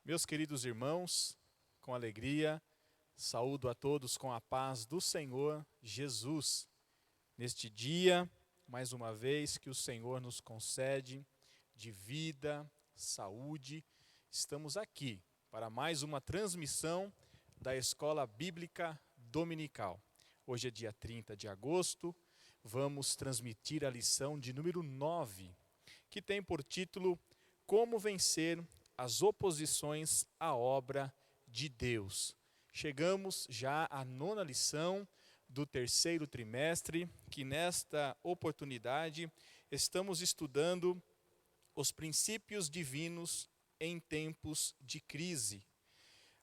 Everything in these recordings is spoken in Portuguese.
Meus queridos irmãos, com alegria, saúdo a todos com a paz do Senhor Jesus. Neste dia, mais uma vez, que o Senhor nos concede de vida, saúde, estamos aqui para mais uma transmissão da Escola Bíblica Dominical. Hoje é dia 30 de agosto, vamos transmitir a lição de número 9, que tem por título Como Vencer as Oposições à Obra de Deus. Chegamos já à 9ª lição do terceiro trimestre, que nesta oportunidade estamos estudando os princípios divinos em tempos de crise.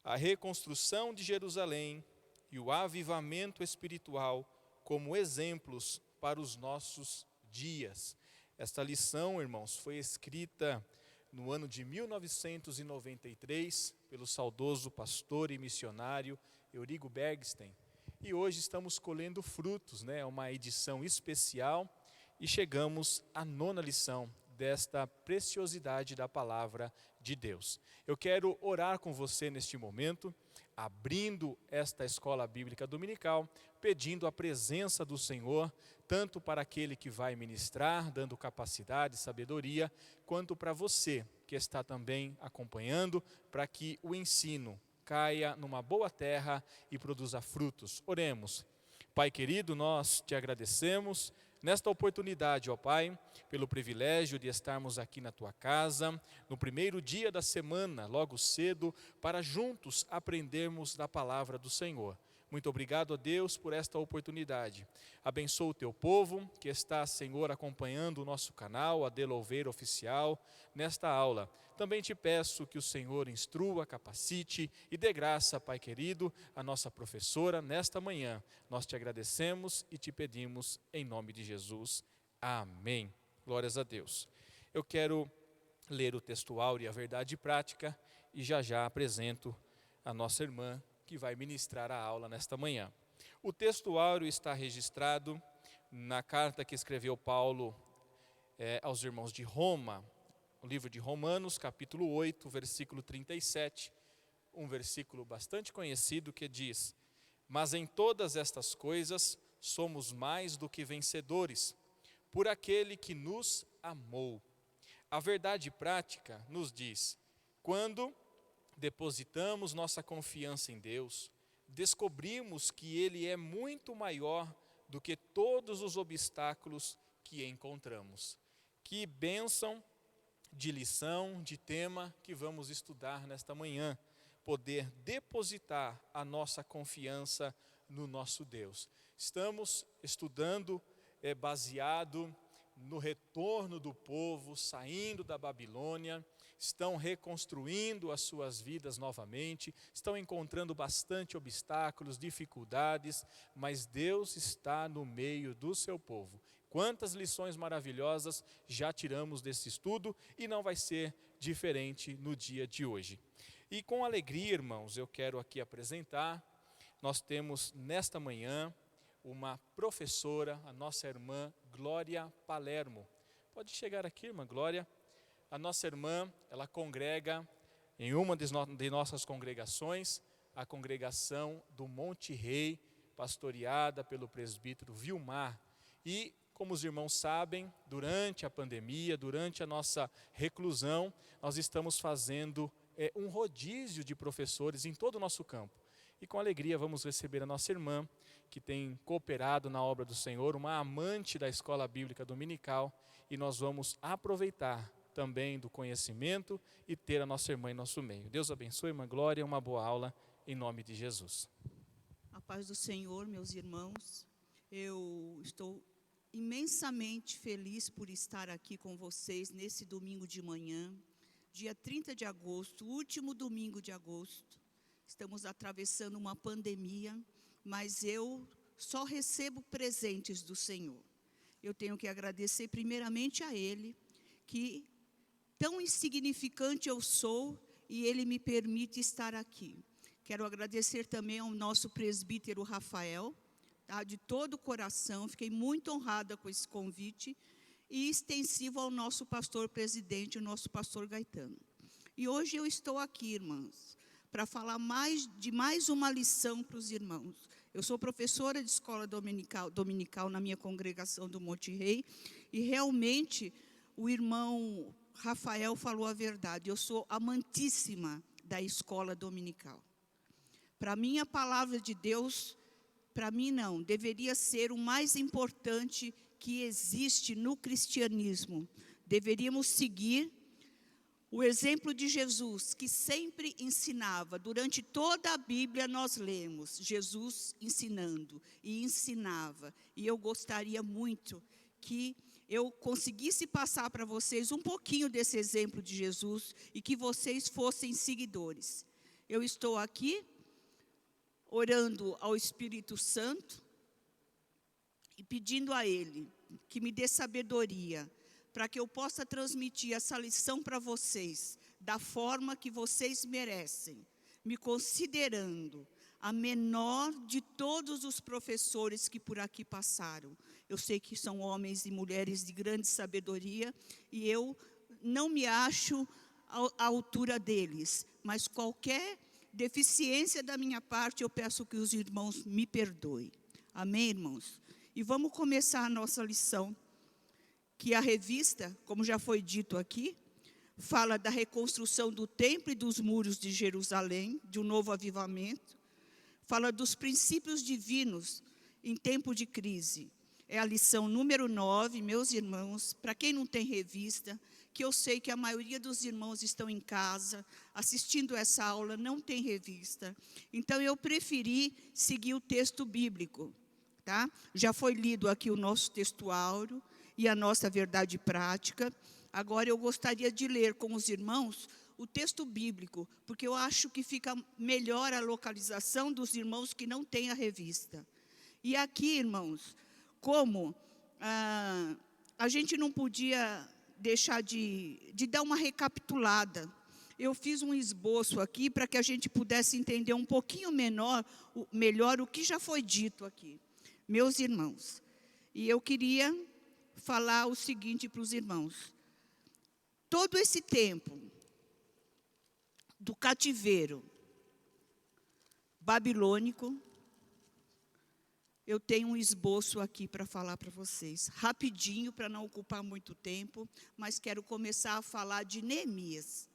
A reconstrução de Jerusalém e o avivamento espiritual como exemplos para os nossos dias. Esta lição, irmãos, foi escrita no ano de 1993, pelo saudoso pastor e missionário Eurigo Bergsten. E hoje estamos colhendo frutos, né? Uma edição especial e chegamos à 9ª lição desta preciosidade da palavra de Deus. Eu quero orar com você neste momento, abrindo esta escola bíblica dominical, pedindo a presença do Senhor, tanto para aquele que vai ministrar, dando capacidade, sabedoria, quanto para você que está também acompanhando, para que o ensino caia numa boa terra e produza frutos. Oremos. Pai querido, nós te agradecemos nesta oportunidade, ó Pai, pelo privilégio de estarmos aqui na Tua casa, no primeiro dia da semana, logo cedo, para juntos aprendermos da palavra do Senhor. Muito obrigado a Deus por esta oportunidade. Abençoa o Teu povo que está, Senhor, acompanhando o nosso canal, a Delouveira Oficial, nesta aula. Também te peço que o Senhor instrua, capacite e dê graça, Pai querido, a nossa professora nesta manhã. Nós te agradecemos e te pedimos em nome de Jesus. Amém. Glórias a Deus. Eu quero ler o textual e a verdade prática e já apresento a nossa irmã que vai ministrar a aula nesta manhã. O textuário está registrado na carta que escreveu Paulo aos irmãos de Roma, o livro de Romanos, capítulo 8, versículo 37, um versículo bastante conhecido que diz: Mas em todas estas coisas somos mais do que vencedores, por aquele que nos amou. A verdade prática nos diz: quando depositamos nossa confiança em Deus, descobrimos que Ele é muito maior do que todos os obstáculos que encontramos. Que bênção de lição, de tema que vamos estudar nesta manhã, poder depositar a nossa confiança no nosso Deus. Estamos estudando baseado no retorno do povo, saindo da Babilônia, estão reconstruindo as suas vidas novamente, estão encontrando bastante obstáculos, dificuldades, mas Deus está no meio do seu povo. Quantas lições maravilhosas já tiramos desse estudo e não vai ser diferente no dia de hoje. E com alegria, irmãos, eu quero aqui apresentar, nós temos nesta manhã uma professora, a nossa irmã Glória Palermo. Pode chegar aqui, irmã Glória. A nossa irmã, ela congrega em uma de nossas congregações, a congregação do Monte Rei, pastoreada pelo presbítero Vilmar. E, como os irmãos sabem, durante a pandemia, durante a nossa reclusão, nós estamos fazendo um rodízio de professores em todo o nosso campo. E com alegria vamos receber a nossa irmã, que tem cooperado na obra do Senhor, uma amante da Escola Bíblica Dominical, e nós vamos aproveitar também do conhecimento e ter a nossa irmã em nosso meio. Deus abençoe, irmã Glória, uma boa aula em nome de Jesus. A paz do Senhor, meus irmãos, eu estou imensamente feliz por estar aqui com vocês nesse domingo de manhã, dia 30 de agosto, último domingo de agosto. Estamos atravessando uma pandemia, mas eu só recebo presentes do Senhor. Eu tenho que agradecer primeiramente a Ele, que tão insignificante eu sou e Ele me permite estar aqui. Quero agradecer também ao nosso presbítero Rafael, tá, de todo o coração, fiquei muito honrada com esse convite, e extensivo ao nosso pastor presidente, o nosso pastor Gaetano. E hoje eu estou aqui, irmãos, para falar de mais uma lição para os irmãos. Eu sou professora de escola dominical na minha congregação do Monte Rei, e realmente o irmão Rafael falou a verdade. Eu sou amantíssima da escola dominical. Para mim, a palavra de Deus, para mim não, deveria ser o mais importante que existe no cristianismo. Deveríamos seguir o exemplo de Jesus, que sempre ensinava. Durante toda a Bíblia nós lemos Jesus ensinando e ensinava. E eu gostaria muito que eu conseguisse passar para vocês um pouquinho desse exemplo de Jesus e que vocês fossem seguidores. Eu estou aqui orando ao Espírito Santo e pedindo a Ele que me dê sabedoria para que eu possa transmitir essa lição para vocês da forma que vocês merecem, me considerando a menor de todos os professores que por aqui passaram. Eu sei que são homens e mulheres de grande sabedoria e eu não me acho à altura deles, mas qualquer deficiência da minha parte, eu peço que os irmãos me perdoem. Amém, irmãos? E vamos começar a nossa lição, que a revista, como já foi dito aqui, fala da reconstrução do templo e dos muros de Jerusalém, de um novo avivamento, fala dos princípios divinos em tempo de crise. É a lição número 9, meus irmãos, para quem não tem revista, que eu sei que a maioria dos irmãos estão em casa, assistindo essa aula, não tem revista. Então, eu preferi seguir o texto bíblico, tá? Já foi lido aqui o nosso textuário e a nossa verdade prática. Agora, eu gostaria de ler com os irmãos o texto bíblico, porque eu acho que fica melhor a localização dos irmãos que não têm a revista. E aqui, irmãos, como a gente não podia deixar de dar uma recapitulada, eu fiz um esboço aqui para que a gente pudesse entender um pouquinho melhor o que já foi dito aqui. Meus irmãos, e eu queria falar o seguinte para os irmãos. Todo esse tempo do cativeiro babilônico, eu tenho um esboço aqui para falar para vocês, rapidinho, para não ocupar muito tempo, mas quero começar a falar de Neemias.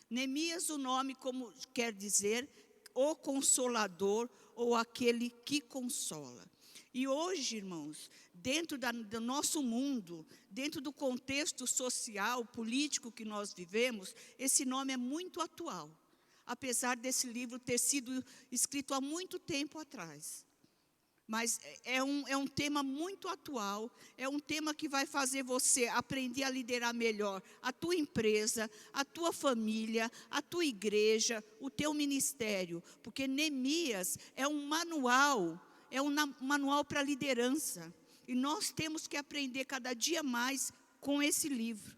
Neemias, o nome como quer dizer o consolador ou aquele que consola. E hoje, irmãos, dentro do nosso mundo, dentro do contexto social, político que nós vivemos, esse nome é muito atual, apesar desse livro ter sido escrito há muito tempo atrás. Mas é um tema muito atual, é um tema que vai fazer você aprender a liderar melhor a tua empresa, a tua família, a tua igreja, o teu ministério. Porque Neemias é um manual para liderança. E nós temos que aprender cada dia mais com esse livro.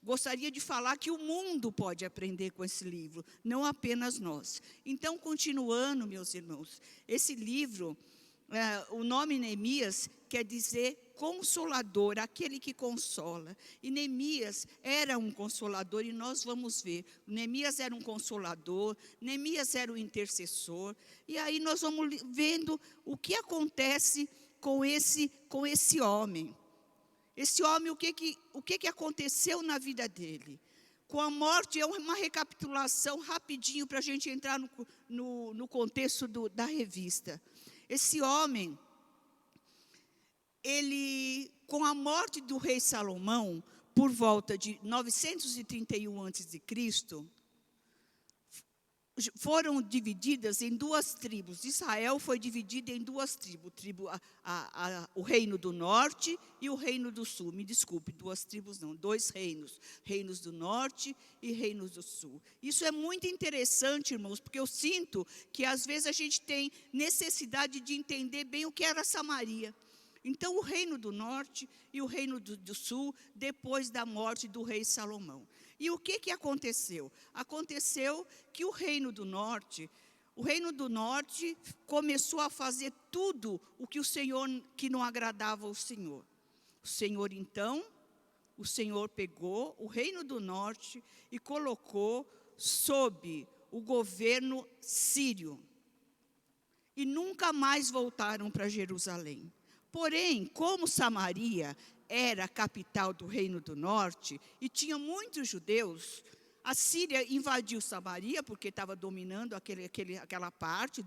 Gostaria de falar que o mundo pode aprender com esse livro, não apenas nós. Então, continuando, meus irmãos, esse livro... o nome Neemias quer dizer consolador, aquele que consola. E Neemias era um consolador, e nós vamos ver. Neemias era um consolador, Neemias era um intercessor. E aí nós vamos vendo o que acontece com esse homem. Esse homem, o que aconteceu na vida dele? Com a morte, é uma recapitulação rapidinho para a gente entrar no contexto da revista. Esse homem, ele, com a morte do rei Salomão, por volta de 931 a.C., foram divididas em duas tribos. Israel foi dividida em duas tribos, o reino do norte e o reino do sul. Me desculpe, duas tribos não, dois reinos. Reinos do norte e reinos do sul. Isso é muito interessante, irmãos, porque eu sinto que às vezes a gente tem necessidade de entender bem o que era Samaria. Então, o reino do norte e o reino do sul, depois da morte do rei Salomão. E o que aconteceu? Aconteceu que o reino do norte começou a fazer tudo o que que não agradava ao Senhor. O Senhor pegou o reino do norte e colocou sob o governo sírio e nunca mais voltaram para Jerusalém. Porém, como Samaria era a capital do Reino do Norte e tinha muitos judeus, a Síria invadiu Samaria, porque estava dominando aquela parte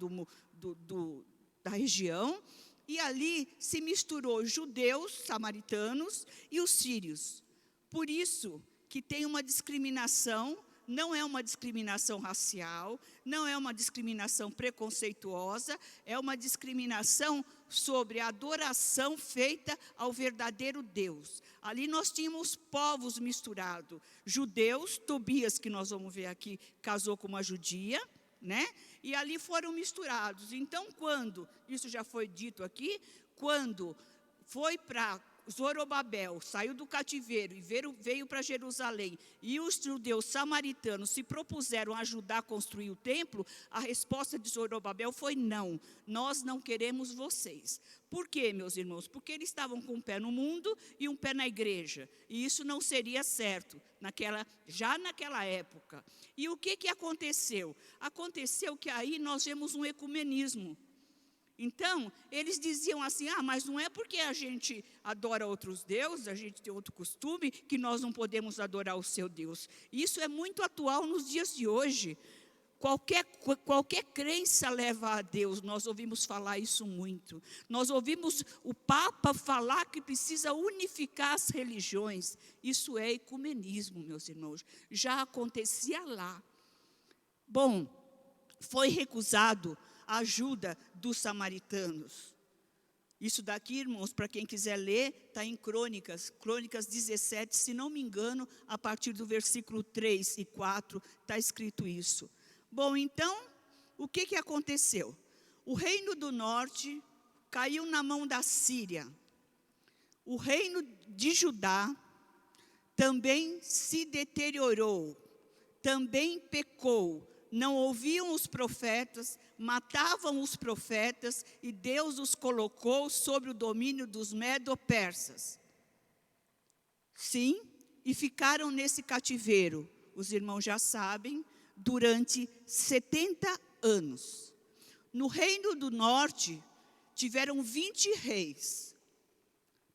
da região, e ali se misturou judeus, samaritanos e os sírios. Por isso que tem uma discriminação, não é uma discriminação racial, não é uma discriminação preconceituosa, é uma discriminação sobre a adoração feita ao verdadeiro Deus. Ali nós tínhamos povos misturados, judeus, Tobias, que nós vamos ver aqui, casou com uma judia, né? E ali foram misturados. Então, isso já foi dito aqui, quando foi para Zorobabel, saiu do cativeiro e veio para Jerusalém, e os judeus samaritanos se propuseram ajudar a construir o templo, a resposta de Zorobabel foi não, nós não queremos vocês. Por quê, meus irmãos? Porque eles estavam com um pé no mundo e um pé na igreja, e isso não seria certo, já naquela época. E o que aconteceu? Aconteceu que aí nós vemos um ecumenismo. Então, eles diziam assim, mas não é porque a gente adora outros deuses, a gente tem outro costume, que nós não podemos adorar o seu Deus. Isso é muito atual nos dias de hoje. Qualquer crença leva a Deus, nós ouvimos falar isso muito. Nós ouvimos o Papa falar que precisa unificar as religiões. Isso é ecumenismo, meus irmãos. Já acontecia lá. Bom, foi recusado a ajuda dos samaritanos. Isso daqui, irmãos, para quem quiser ler, está em Crônicas 17, se não me engano, a partir do versículo 3 e 4, está escrito isso. Bom, então, o que aconteceu? O reino do norte caiu na mão da Síria. O reino de Judá também se deteriorou, também pecou. Não ouviam os profetas, matavam os profetas, e Deus os colocou sobre o domínio dos medo-persas. Sim, e ficaram nesse cativeiro, os irmãos já sabem, durante 70 anos. No reino do norte, tiveram 20 reis,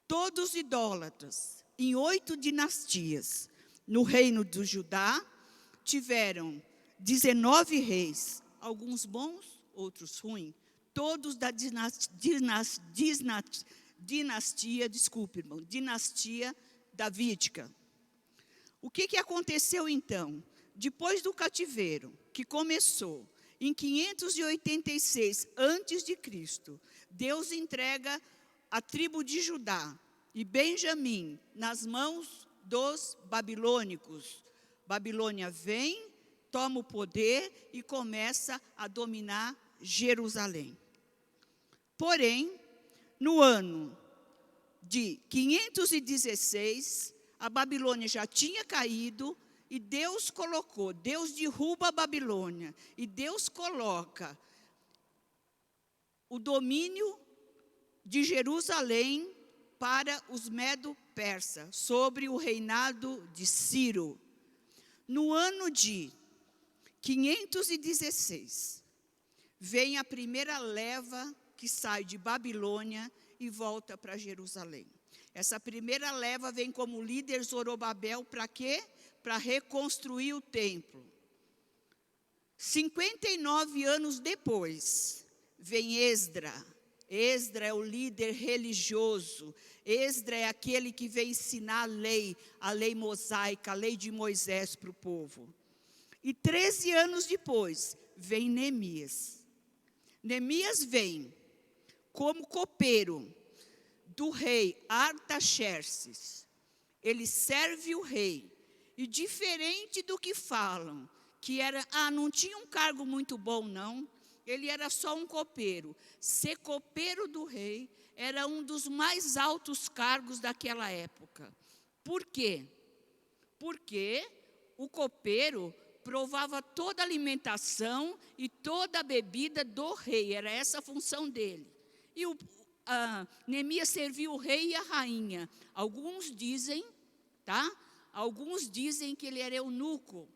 todos idólatras, em 8 dinastias. No reino do Judá, tiveram 19 reis, alguns bons, outros ruins, todos da dinastia davídica. O que aconteceu então? Depois do cativeiro, que começou em 586 a.C., Deus entrega a tribo de Judá e Benjamim nas mãos dos babilônicos. Babilônia vem, toma o poder e começa a dominar Jerusalém. Porém, no ano de 516, a Babilônia já tinha caído e Deus derruba a Babilônia e Deus coloca o domínio de Jerusalém para os medo-persas, sobre o reinado de Ciro. No ano de 516, vem a primeira leva que sai de Babilônia e volta para Jerusalém. Essa primeira leva vem como líder Zorobabel para quê? Para reconstruir o templo. 59 anos depois, vem Esdra. Esdra é o líder religioso. Esdra é aquele que vem ensinar a lei mosaica, a lei de Moisés para o povo. E 13 anos depois, vem Neemias. Neemias vem como copeiro do rei Artaxerxes. Ele serve o rei. E diferente do que falam, que era, não tinha um cargo muito bom, não. Ele era só um copeiro. Ser copeiro do rei era um dos mais altos cargos daquela época. Por quê? Porque o copeiro provava toda a alimentação e toda a bebida do rei. Era essa a função dele. E Neemias serviu o rei e a rainha. Alguns dizem, Alguns dizem que ele era eunuco,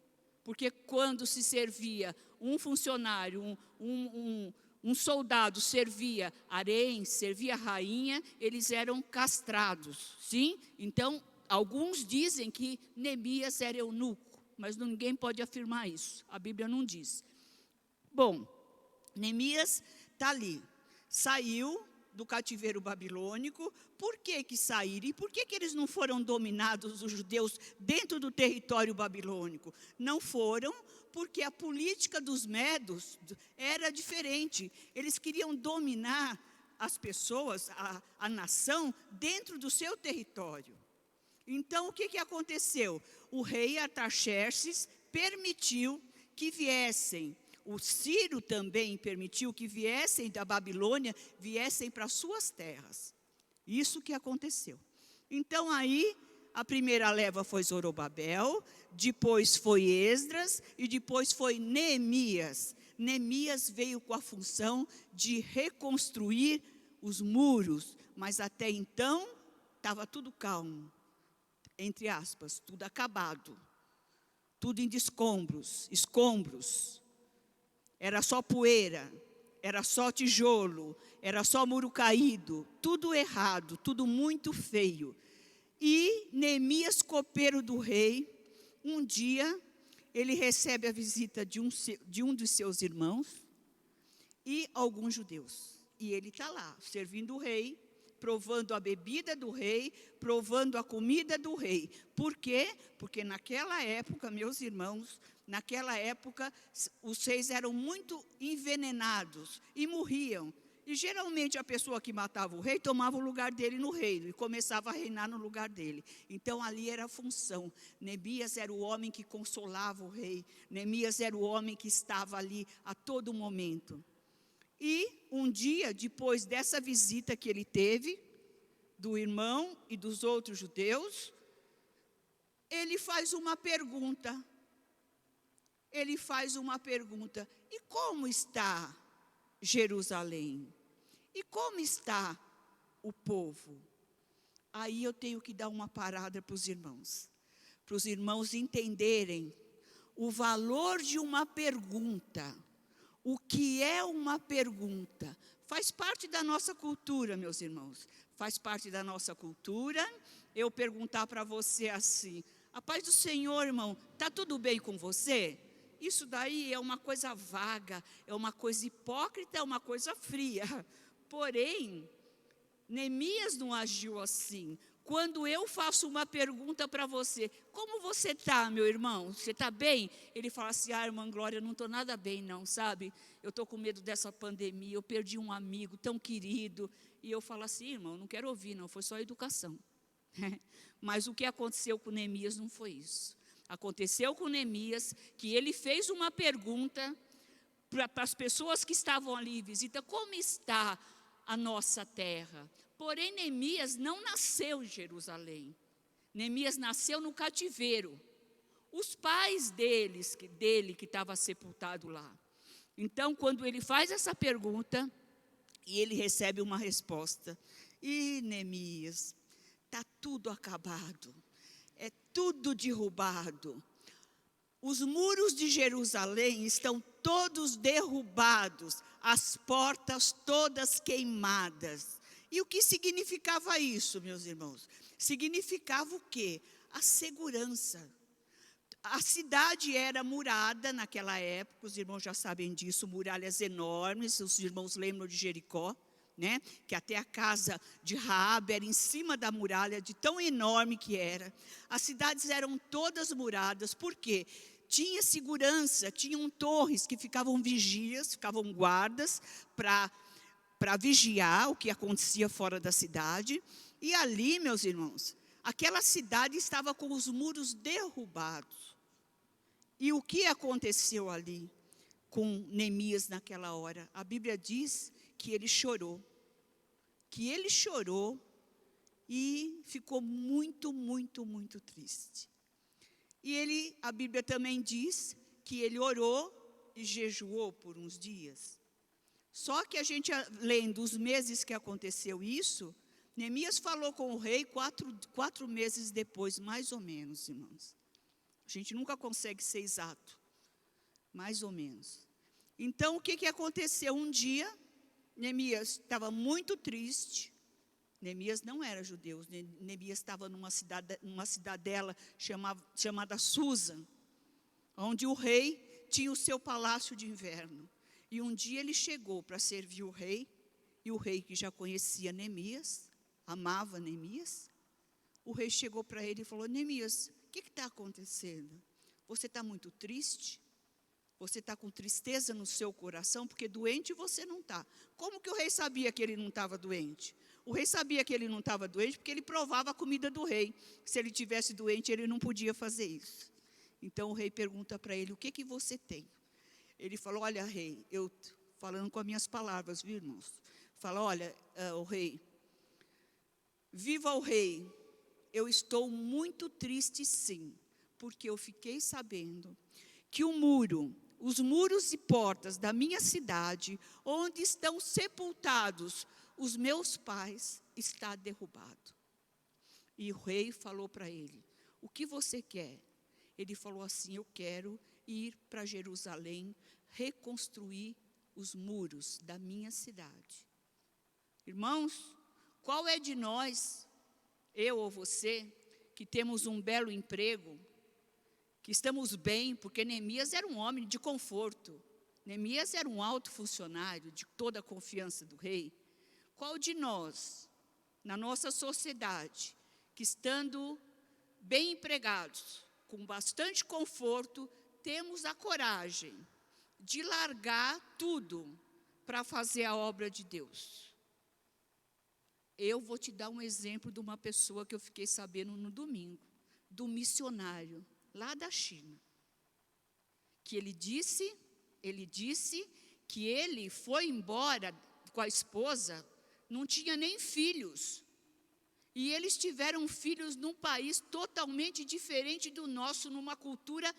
porque quando se servia um funcionário, um soldado servia harém, servia rainha, eles eram castrados, sim? Então, alguns dizem que Neemias era eunuco, mas ninguém pode afirmar isso, a Bíblia não diz. Bom, Neemias está ali, saiu do cativeiro babilônico. Por que saíram? E por que eles não foram dominados, os judeus, dentro do território babilônico? Não foram, porque a política dos medos era diferente. Eles queriam dominar as pessoas, a nação, dentro do seu território. Então, o que aconteceu? O rei Artaxerxes permitiu que viessem, o Ciro também permitiu que viessem da Babilônia, viessem para suas terras. Isso que aconteceu. Então, aí, a primeira leva foi Zorobabel, depois foi Esdras e depois foi Neemias. Neemias veio com a função de reconstruir os muros, mas até então estava tudo calmo, entre aspas, tudo acabado, tudo em escombros. Era só poeira, era só tijolo, era só muro caído, tudo errado, tudo muito feio. E Neemias, copeiro do rei, um dia, ele recebe a visita de um dos seus irmãos e alguns judeus. E ele está lá, servindo o rei, provando a bebida do rei, provando a comida do rei. Por quê? Porque naquela época, meus irmãos, naquela época, os reis eram muito envenenados e morriam. E geralmente a pessoa que matava o rei tomava o lugar dele no reino e começava a reinar no lugar dele. Então ali era a função. Neemias era o homem que consolava o rei. Neemias era o homem que estava ali a todo momento. E um dia, depois dessa visita que ele teve, do irmão e dos outros judeus, ele faz uma pergunta. E como está Jerusalém? E como está o povo? Aí eu tenho que dar uma parada para os irmãos entenderem o valor de uma pergunta. O que é uma pergunta? Faz parte da nossa cultura, meus irmãos. Faz parte da nossa cultura eu perguntar para você assim: a paz do Senhor, irmão, está tudo bem com você? Isso daí é uma coisa vaga, é uma coisa hipócrita, é uma coisa fria. Porém, Neemias não agiu assim. Quando eu faço uma pergunta para você: como você está, meu irmão? Você está bem? Ele fala assim: irmã Glória, eu não estou nada bem não, sabe? Eu estou com medo dessa pandemia, eu perdi um amigo tão querido. E eu falo assim: irmão, não quero ouvir não, foi só educação. Mas o que aconteceu com Neemias não foi isso. Aconteceu com Neemias que ele fez uma pergunta para as pessoas que estavam ali em visita: como está a nossa terra? Porém, Neemias não nasceu em Jerusalém. Neemias nasceu no cativeiro. Os pais dele que estava sepultado lá. Então, quando ele faz essa pergunta, e ele recebe uma resposta: e Neemias, está tudo acabado, é tudo derrubado. Os muros de Jerusalém estão todos derrubados, as portas todas queimadas. E o que significava isso, meus irmãos? Significava o quê? A segurança. A cidade era murada naquela época, os irmãos já sabem disso, muralhas enormes, os irmãos lembram de Jericó, né? Que até a casa de Raabe era em cima da muralha, de tão enorme que era. As cidades eram todas muradas, por quê? Tinha segurança, tinham torres que ficavam vigias, ficavam guardas para vigiar o que acontecia fora da cidade. E ali, meus irmãos, aquela cidade estava com os muros derrubados. E o que aconteceu ali com Neemias naquela hora? A Bíblia diz que ele chorou. E ficou muito, muito, muito triste. E a Bíblia também diz que ele orou e jejuou por uns dias. Só que a gente, lendo os meses que aconteceu isso, Neemias falou com o rei 4 meses depois, mais ou menos, irmãos. gente nunca consegue ser exato, mais ou menos. Então, o que aconteceu? Um dia, Neemias estava muito triste. Neemias não era judeu, Neemias estava numa cidadela chamada Susa, onde o rei tinha o seu palácio de inverno. E um dia ele chegou para servir o rei, e o rei, que já conhecia Neemias, amava Neemias, o rei chegou para ele e falou: Neemias, o que está acontecendo? Você está muito triste? Você está com tristeza no seu coração? Porque doente você não está. Como que o rei sabia que ele não estava doente? O rei sabia que ele não estava doente porque ele provava a comida do rei. Se ele tivesse doente, ele não podia fazer isso. Então o rei pergunta para ele: o que você tem? Ele falou: olha, rei, eu falando com as minhas palavras, viu, irmãos? Fala: olha, o rei, viva o rei, eu estou muito triste, sim, porque eu fiquei sabendo que os muros e portas da minha cidade, onde estão sepultados os meus pais, está derrubado. E o rei falou para ele: o que você quer? Ele falou assim: eu quero ir para Jerusalém, reconstruir os muros da minha cidade. Irmãos, qual é de nós, eu ou você, que temos um belo emprego, que estamos bem, porque Neemias era um homem de conforto, Neemias era um alto funcionário, de toda a confiança do rei. Qual de nós, na nossa sociedade, que estando bem empregados, com bastante conforto, temos a coragem de largar tudo para fazer a obra de Deus? Eu vou te dar um exemplo de uma pessoa que eu fiquei sabendo no domingo, do missionário lá da China, que ele disse que ele foi embora com a esposa, não tinha nem filhos, e eles tiveram filhos num país totalmente diferente do nosso, numa cultura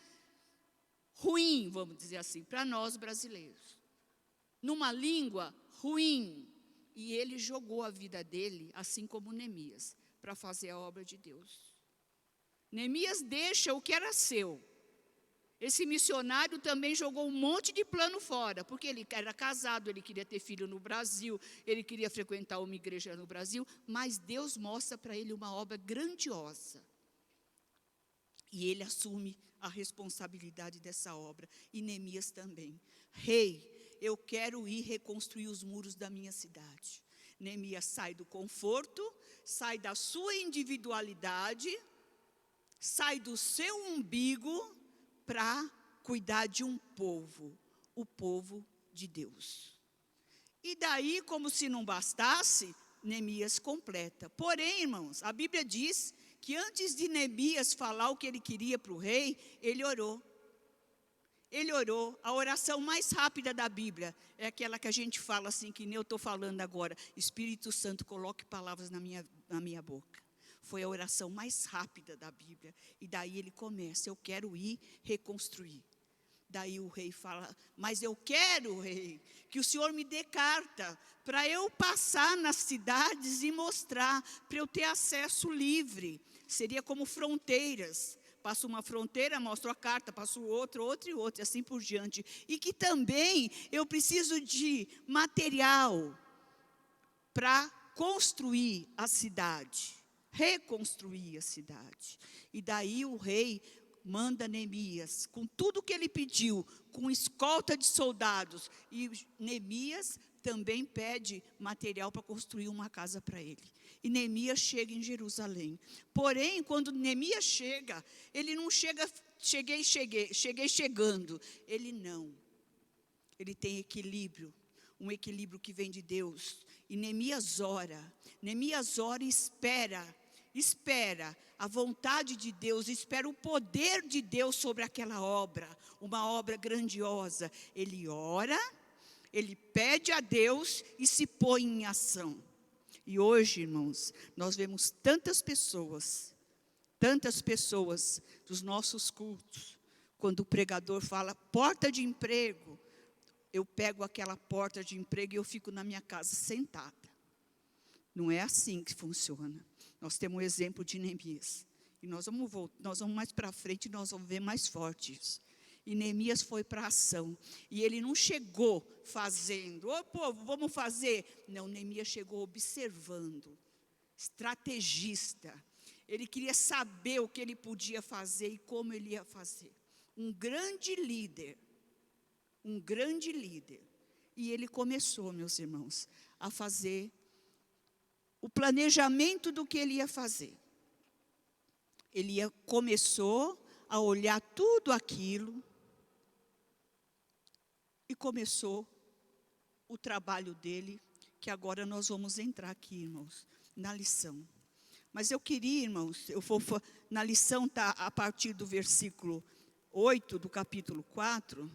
ruim, vamos dizer assim, para nós brasileiros, numa língua ruim, e ele jogou a vida dele, assim como Neemias, para fazer a obra de Deus. Neemias deixa o que era seu. Esse missionário também jogou um monte de plano fora, porque ele era casado, ele queria ter filho no Brasil, ele queria frequentar uma igreja no Brasil, mas Deus mostra para ele uma obra grandiosa. E ele assume a responsabilidade dessa obra, e Neemias também. Rei, eu quero ir reconstruir os muros da minha cidade. Neemias sai do conforto, sai da sua individualidade, sai do seu umbigo para cuidar de um povo, o povo de Deus. E daí, como se não bastasse, Neemias completa. Porém, irmãos, a Bíblia diz que antes de Neemias falar o que ele queria para o rei, ele orou. Ele orou. A oração mais rápida da Bíblia é aquela que a gente fala assim, que nem eu estou falando agora: Espírito Santo, coloque palavras na minha boca. Foi a oração mais rápida da Bíblia. E daí ele começa: eu quero ir reconstruir. Daí o rei fala: mas eu quero, rei, que o senhor me dê carta para eu passar nas cidades e mostrar, para eu ter acesso livre. Seria como fronteiras. Passo uma fronteira, mostro a carta, passo outra, e assim por diante. E que também eu preciso de material para construir a cidade, reconstruir a cidade. E daí o rei manda Neemias, com tudo que ele pediu, com escolta de soldados. E Neemias também pede material para construir uma casa para ele. E Neemias chega em Jerusalém. Porém, quando Neemias chega, ele não chega, cheguei chegando. Ele não. Ele tem equilíbrio, um equilíbrio que vem de Deus. E Neemias ora e espera a vontade de Deus, espera o poder de Deus sobre aquela obra, uma obra grandiosa. Ele ora, ele pede a Deus e se põe em ação. E hoje, irmãos, nós vemos tantas pessoas dos nossos cultos, quando o pregador fala porta de emprego, eu pego aquela porta de emprego e eu fico na minha casa sentada. Não é assim que funciona. Nós temos um exemplo de Neemias. E nós vamos mais para frente, nós vamos ver mais forte isso. E Neemias foi para a ação. E ele não chegou fazendo, ô povo, vamos fazer. Não, Neemias chegou observando, estrategista. Ele queria saber o que ele podia fazer e como ele ia fazer. Um grande líder. E ele começou, meus irmãos, a fazer o planejamento do que ele ia fazer. Começou a olhar tudo aquilo e começou o trabalho dele, que agora nós vamos entrar aqui, irmãos, na lição. Mas eu queria, irmãos, na lição está a partir do versículo 8 do capítulo 4,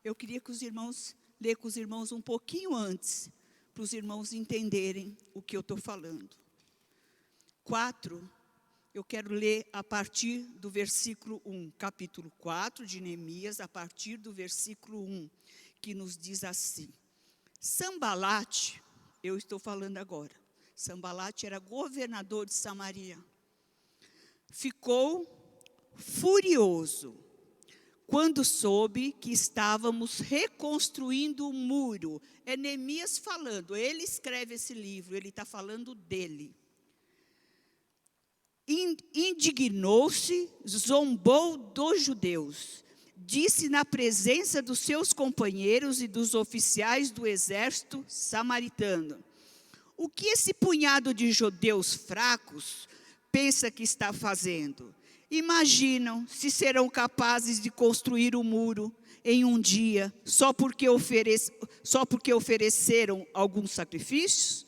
eu queria que os irmãos, ler com os irmãos um pouquinho antes, para os irmãos entenderem o que eu estou falando. 4, eu quero ler a partir do versículo 1, capítulo 4 de Neemias, a partir do versículo 1, que nos diz assim: Sambalate, eu estou falando agora, Sambalate era governador de Samaria, ficou furioso quando soube que estávamos reconstruindo o muro. É Neemias falando, ele escreve esse livro, ele está falando dele. Indignou-se, zombou dos judeus, disse na presença dos seus companheiros e dos oficiais do exército samaritano: o que esse punhado de judeus fracos pensa que está fazendo? Imaginam se serão capazes de construir o muro em um dia, só porque ofereceram alguns sacrifícios?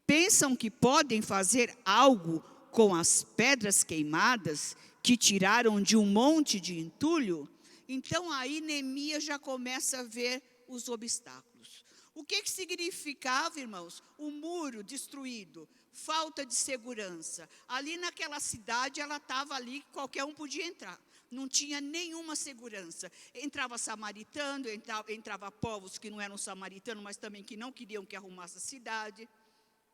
Pensam que podem fazer algo com as pedras queimadas que tiraram de um monte de entulho? Então aí Neemias já começa a ver os obstáculos. O que significava, irmãos? O muro destruído, falta de segurança. Ali naquela cidade, ela estava ali, qualquer um podia entrar. Não tinha nenhuma segurança. Entrava samaritano, entrava povos que não eram samaritanos, mas também que não queriam que arrumasse a cidade.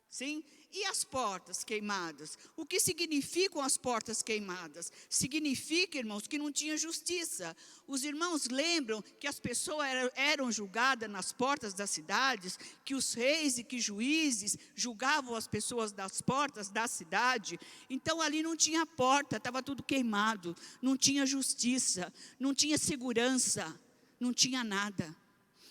Sim? E as portas queimadas? O que significam as portas queimadas? Significa, irmãos, que não tinha justiça. Os irmãos lembram que as pessoas eram julgadas nas portas das cidades, que os reis e que juízes julgavam as pessoas das portas da cidade. Então ali não tinha porta, estava tudo queimado, não tinha justiça, não tinha segurança, não tinha nada.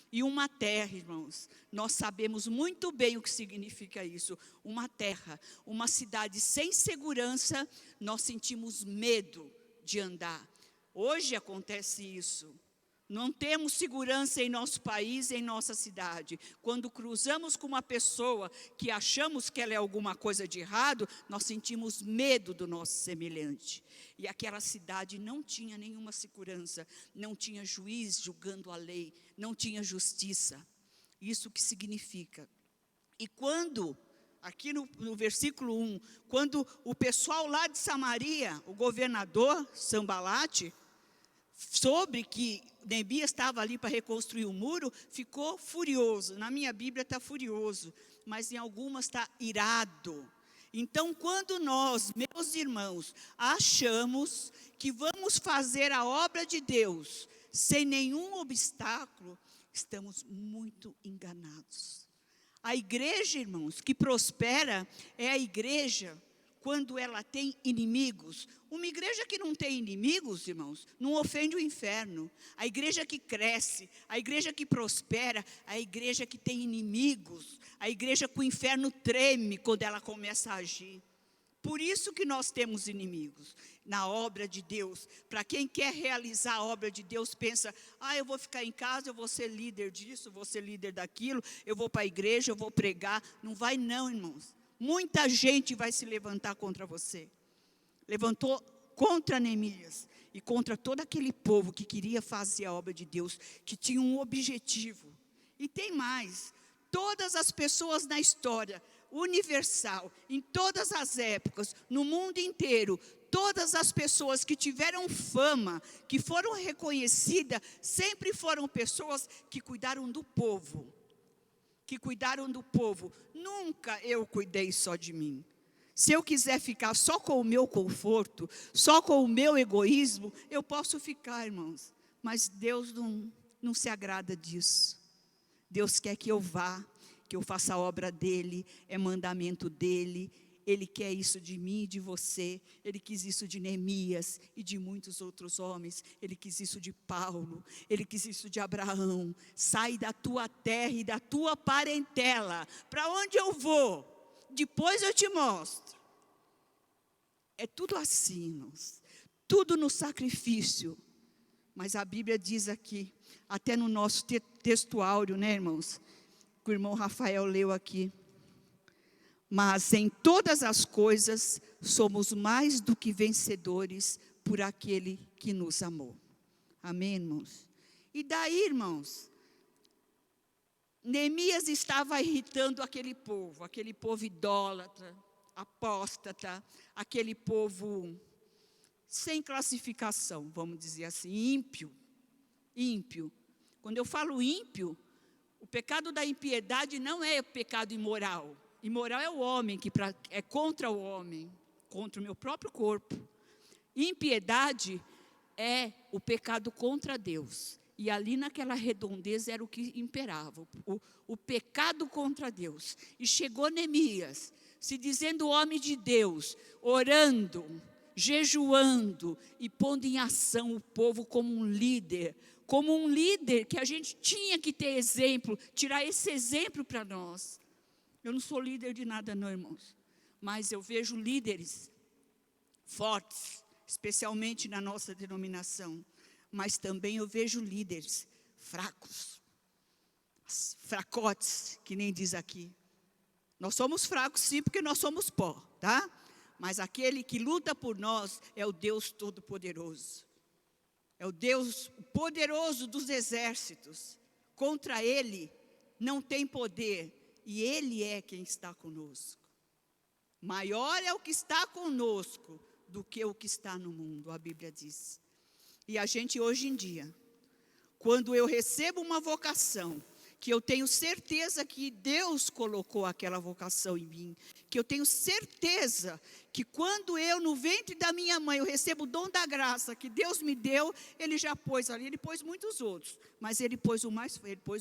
E uma terra, irmãos, nós sabemos muito bem o que significa isso. Uma terra, uma cidade sem segurança, nós sentimos medo de andar. Hoje acontece isso. Não temos segurança em nosso país, em nossa cidade. Quando cruzamos com uma pessoa que achamos que ela é alguma coisa de errado, nós sentimos medo do nosso semelhante. E aquela cidade não tinha nenhuma segurança, não tinha juiz julgando a lei, não tinha justiça. Isso que significa. E quando, aqui no versículo 1, quando o pessoal lá de Samaria, o governador Sambalate, soube que Neemias estava ali para reconstruir o muro, ficou furioso. Na minha Bíblia está furioso, mas em algumas está irado. Então, quando nós, meus irmãos, achamos que vamos fazer a obra de Deus sem nenhum obstáculo, estamos muito enganados. A igreja, irmãos, que prospera é a igreja quando ela tem inimigos. Uma igreja que não tem inimigos, irmãos, não ofende o inferno. A igreja que cresce, a igreja que prospera, a igreja que tem inimigos, a igreja que o inferno treme quando ela começa a agir. Por isso que nós temos inimigos na obra de Deus. Para quem quer realizar a obra de Deus, pensa: eu vou ficar em casa, eu vou ser líder disso, eu vou ser líder daquilo, eu vou para a igreja, eu vou pregar. Não vai não, irmãos. Muita gente vai se levantar contra você. Levantou contra Neemias e contra todo aquele povo que queria fazer a obra de Deus, que tinha um objetivo. E tem mais, todas as pessoas na história universal, em todas as épocas, no mundo inteiro, todas as pessoas que tiveram fama, que foram reconhecidas, sempre foram pessoas que cuidaram do povo. Nunca eu cuidei só de mim. Se eu quiser ficar só com o meu conforto, só com o meu egoísmo, eu posso ficar, irmãos. Mas Deus não se agrada disso. Deus quer que eu vá, que eu faça a obra dEle, é mandamento dEle. Ele quer isso de mim e de você. Ele quis isso de Neemias e de muitos outros homens. Ele quis isso de Paulo. Ele quis isso de Abraão. Sai da tua terra e da tua parentela. Para onde eu vou? Depois eu te mostro. É tudo assim, irmãos. Tudo no sacrifício. Mas a Bíblia diz aqui, até no nosso texto áureo, né, irmãos? Que o irmão Rafael leu aqui. Mas em todas as coisas somos mais do que vencedores por aquele que nos amou. Amém, irmãos? E daí, irmãos, Neemias estava irritando aquele povo idólatra, apóstata, aquele povo sem classificação, vamos dizer assim, ímpio. Quando eu falo ímpio, o pecado da impiedade não é pecado imoral. Imoral é o homem, que é contra o homem, contra o meu próprio corpo. Impiedade é o pecado contra Deus. E ali naquela redondeza era o que imperava, o pecado contra Deus. E chegou Neemias, se dizendo homem de Deus, orando, jejuando e pondo em ação o povo como um líder que a gente tinha que ter exemplo, tirar esse exemplo para nós. Eu não sou líder de nada não, irmãos, mas eu vejo líderes fortes, especialmente na nossa denominação, mas também eu vejo líderes fracos, fracotes, que nem diz aqui. Nós somos fracos sim, porque nós somos pó, tá? Mas aquele que luta por nós é o Deus Todo-Poderoso. É o Deus poderoso dos exércitos. Contra Ele não tem poder. E Ele é quem está conosco. Maior é o que está conosco do que o que está no mundo, a Bíblia diz. E a gente hoje em dia, quando eu recebo uma vocação, que eu tenho certeza que Deus colocou aquela vocação em mim, que eu tenho certeza que quando eu no ventre da minha mãe eu recebo o dom da graça que Deus me deu, Ele já pôs ali, Ele pôs muitos outros, mas Ele pôs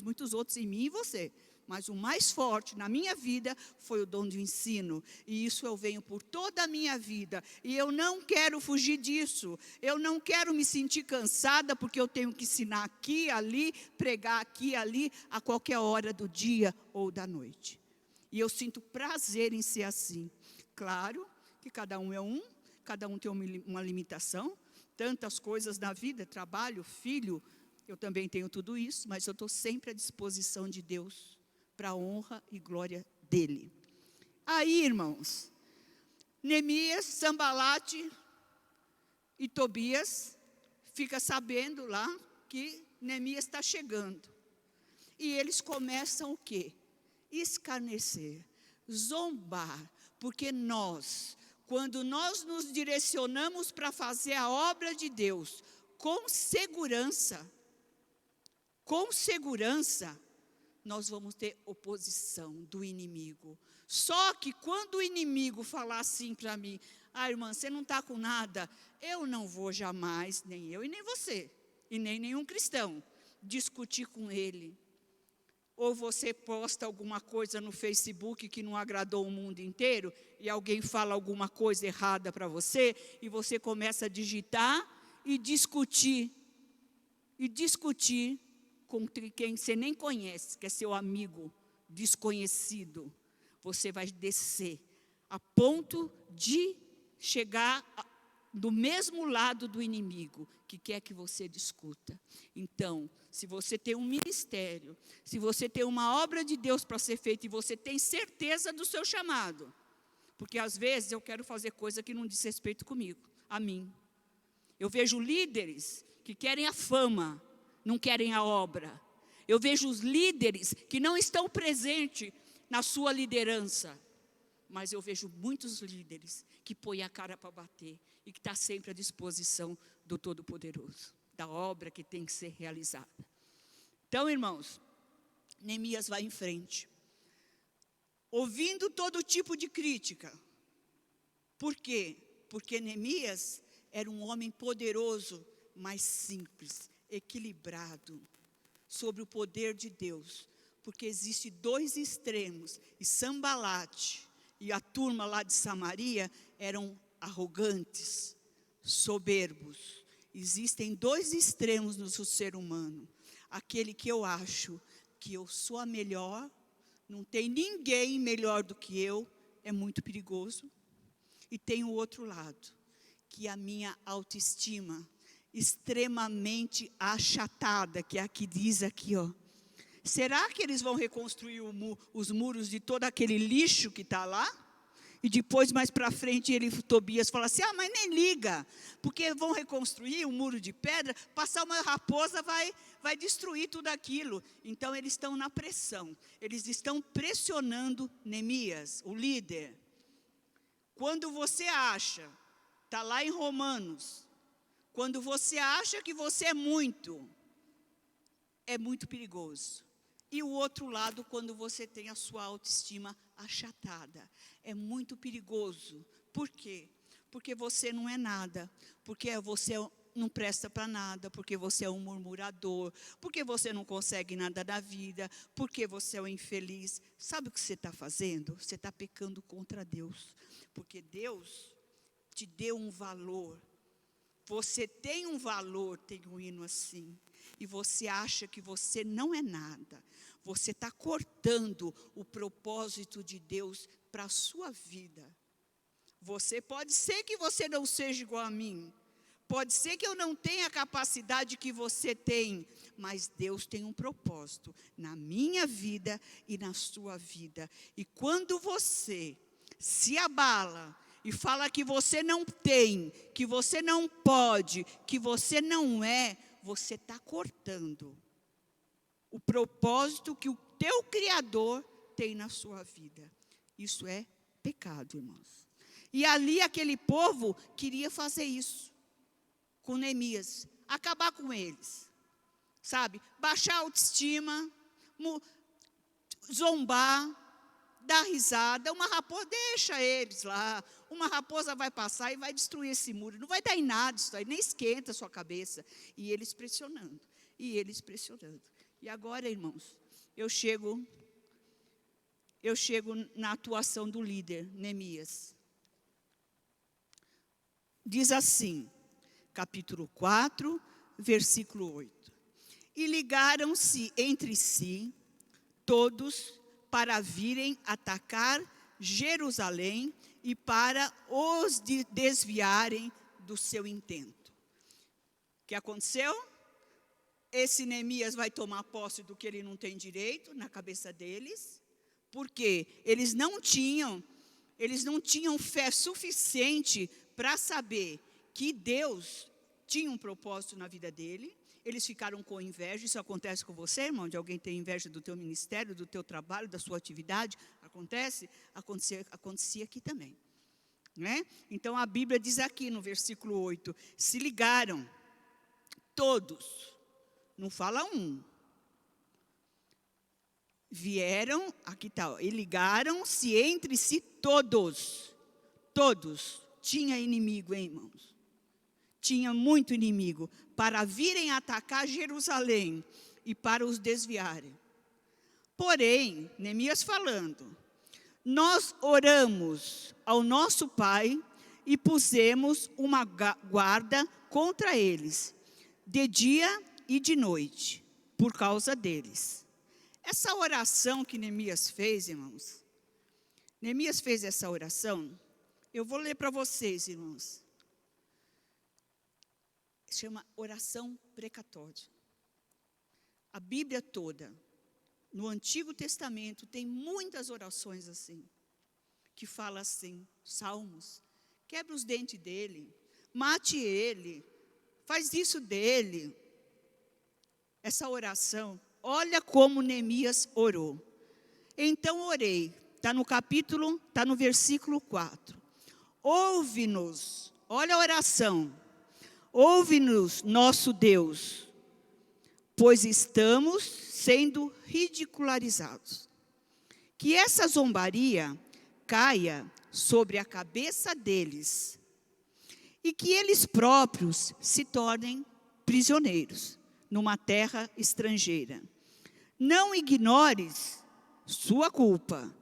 muitos outros em mim e você. Mas o mais forte na minha vida foi o dom de ensino. E isso eu venho por toda a minha vida. E eu não quero fugir disso. Eu não quero me sentir cansada porque eu tenho que ensinar aqui, ali, pregar aqui, ali, a qualquer hora do dia ou da noite. E eu sinto prazer em ser assim. Claro que cada um é cada um tem uma limitação. Tantas coisas na vida, trabalho, filho, eu também tenho tudo isso. Mas eu estou sempre à disposição de Deus, para a honra e glória dEle. Aí, irmãos, Neemias, Sambalate e Tobias fica sabendo lá que Neemias está chegando. E eles começam o quê? Escarnecer, zombar, porque quando nós nos direcionamos para fazer a obra de Deus com segurança, nós vamos ter oposição do inimigo. Só que quando o inimigo falar assim para mim, irmã, você não está com nada, eu não vou jamais, nem eu e nem você, e nem nenhum cristão, discutir com ele. Ou você posta alguma coisa no Facebook que não agradou o mundo inteiro, e alguém fala alguma coisa errada para você, e você começa a digitar e discutir com quem você nem conhece, que é seu amigo desconhecido. Você vai descer a ponto de chegar do mesmo lado do inimigo, que quer que você discuta. Então, se você tem um ministério, se você tem uma obra de Deus para ser feita, e você tem certeza do seu chamado, porque às vezes eu quero fazer coisa que não diz respeito comigo, a mim. Eu vejo líderes que querem a fama, não querem a obra. Eu vejo os líderes que não estão presentes na sua liderança. Mas eu vejo muitos líderes que põem a cara para bater e que estão sempre à disposição do Todo-Poderoso, da obra que tem que ser realizada. Então, irmãos, Neemias vai em frente. Ouvindo todo tipo de crítica, Por quê? Porque Neemias era um homem poderoso, mas simples, equilibrado, sobre o poder de Deus. Porque existem dois extremos, e Sambalate e a turma lá de Samaria eram arrogantes, soberbos. Existem dois extremos no ser humano. Aquele que eu acho que eu sou a melhor, não tem ninguém melhor do que eu, é muito perigoso. E tem o outro lado, que a minha autoestima, extremamente achatada, que é a que diz aqui, ó. Será que eles vão reconstruir os muros de todo aquele lixo que está lá? E depois, mais para frente, Tobias fala assim, mas nem liga, porque vão reconstruir um muro de pedra, passar uma raposa vai destruir tudo aquilo. Então, eles estão na pressão, eles estão pressionando Neemias, o líder. Quando você acha, está lá em Romanos, quando você acha que você é muito perigoso. E o outro lado, quando você tem a sua autoestima achatada, é muito perigoso. Por quê? Porque você não é nada, porque você não presta para nada, porque você é um murmurador, porque você não consegue nada da vida, porque você é um infeliz. Sabe o que você está fazendo? Você está pecando contra Deus, porque Deus te deu um valor. Você tem um valor, tem um hino assim, e você acha que você não é nada. Você está cortando o propósito de Deus para a sua vida. Pode ser que você não seja igual a mim. Pode ser que eu não tenha a capacidade que você tem. Mas Deus tem um propósito na minha vida e na sua vida. E quando você se abala e fala que você não tem, que você não pode, que você não é, você está cortando o propósito que o teu Criador tem na sua vida. Isso é pecado, irmãos. E ali aquele povo queria fazer isso com Neemias, acabar com eles, sabe? Baixar a autoestima, zombar, dar risada. Uma raposa, deixa eles lá, uma raposa vai passar e vai destruir esse muro, não vai dar em nada isso aí, nem esquenta a sua cabeça. E eles pressionando, E agora, irmãos, eu chego na atuação do líder, Neemias. Diz assim, capítulo 4, versículo 8. E ligaram-se entre si todos para virem atacar Jerusalém e para os desviarem do seu intento. O que aconteceu? Esse Neemias vai tomar posse do que ele não tem direito na cabeça deles, porque eles não tinham fé suficiente para saber que Deus tinha um propósito na vida dele. Eles ficaram com inveja. Isso acontece com você, irmão? De alguém ter inveja do teu ministério, do teu trabalho, da sua atividade? Acontecia aqui também, né? Então a Bíblia diz aqui no versículo 8, se ligaram todos, não fala um, vieram, aqui está, e ligaram-se entre si todos, tinha inimigo, hein, irmãos? Tinha muito inimigo, para virem atacar Jerusalém e para os desviarem. Porém, Neemias falando, nós oramos ao nosso Pai e pusemos uma guarda contra eles, de dia e de noite, por causa deles. Essa oração que Neemias fez, irmãos, Neemias fez essa oração, eu vou ler para vocês, irmãos. Chama oração precatória. A Bíblia toda, no Antigo Testamento, tem muitas orações assim, que fala assim, salmos, quebra os dentes dele, mate ele, faz isso dele. Essa oração, olha como Neemias orou. Então orei, está no versículo 4. Ouve-nos, olha a oração. Ouve-nos, nosso Deus, pois estamos sendo ridicularizados. Que essa zombaria caia sobre a cabeça deles e que eles próprios se tornem prisioneiros numa terra estrangeira. Não ignores sua culpa,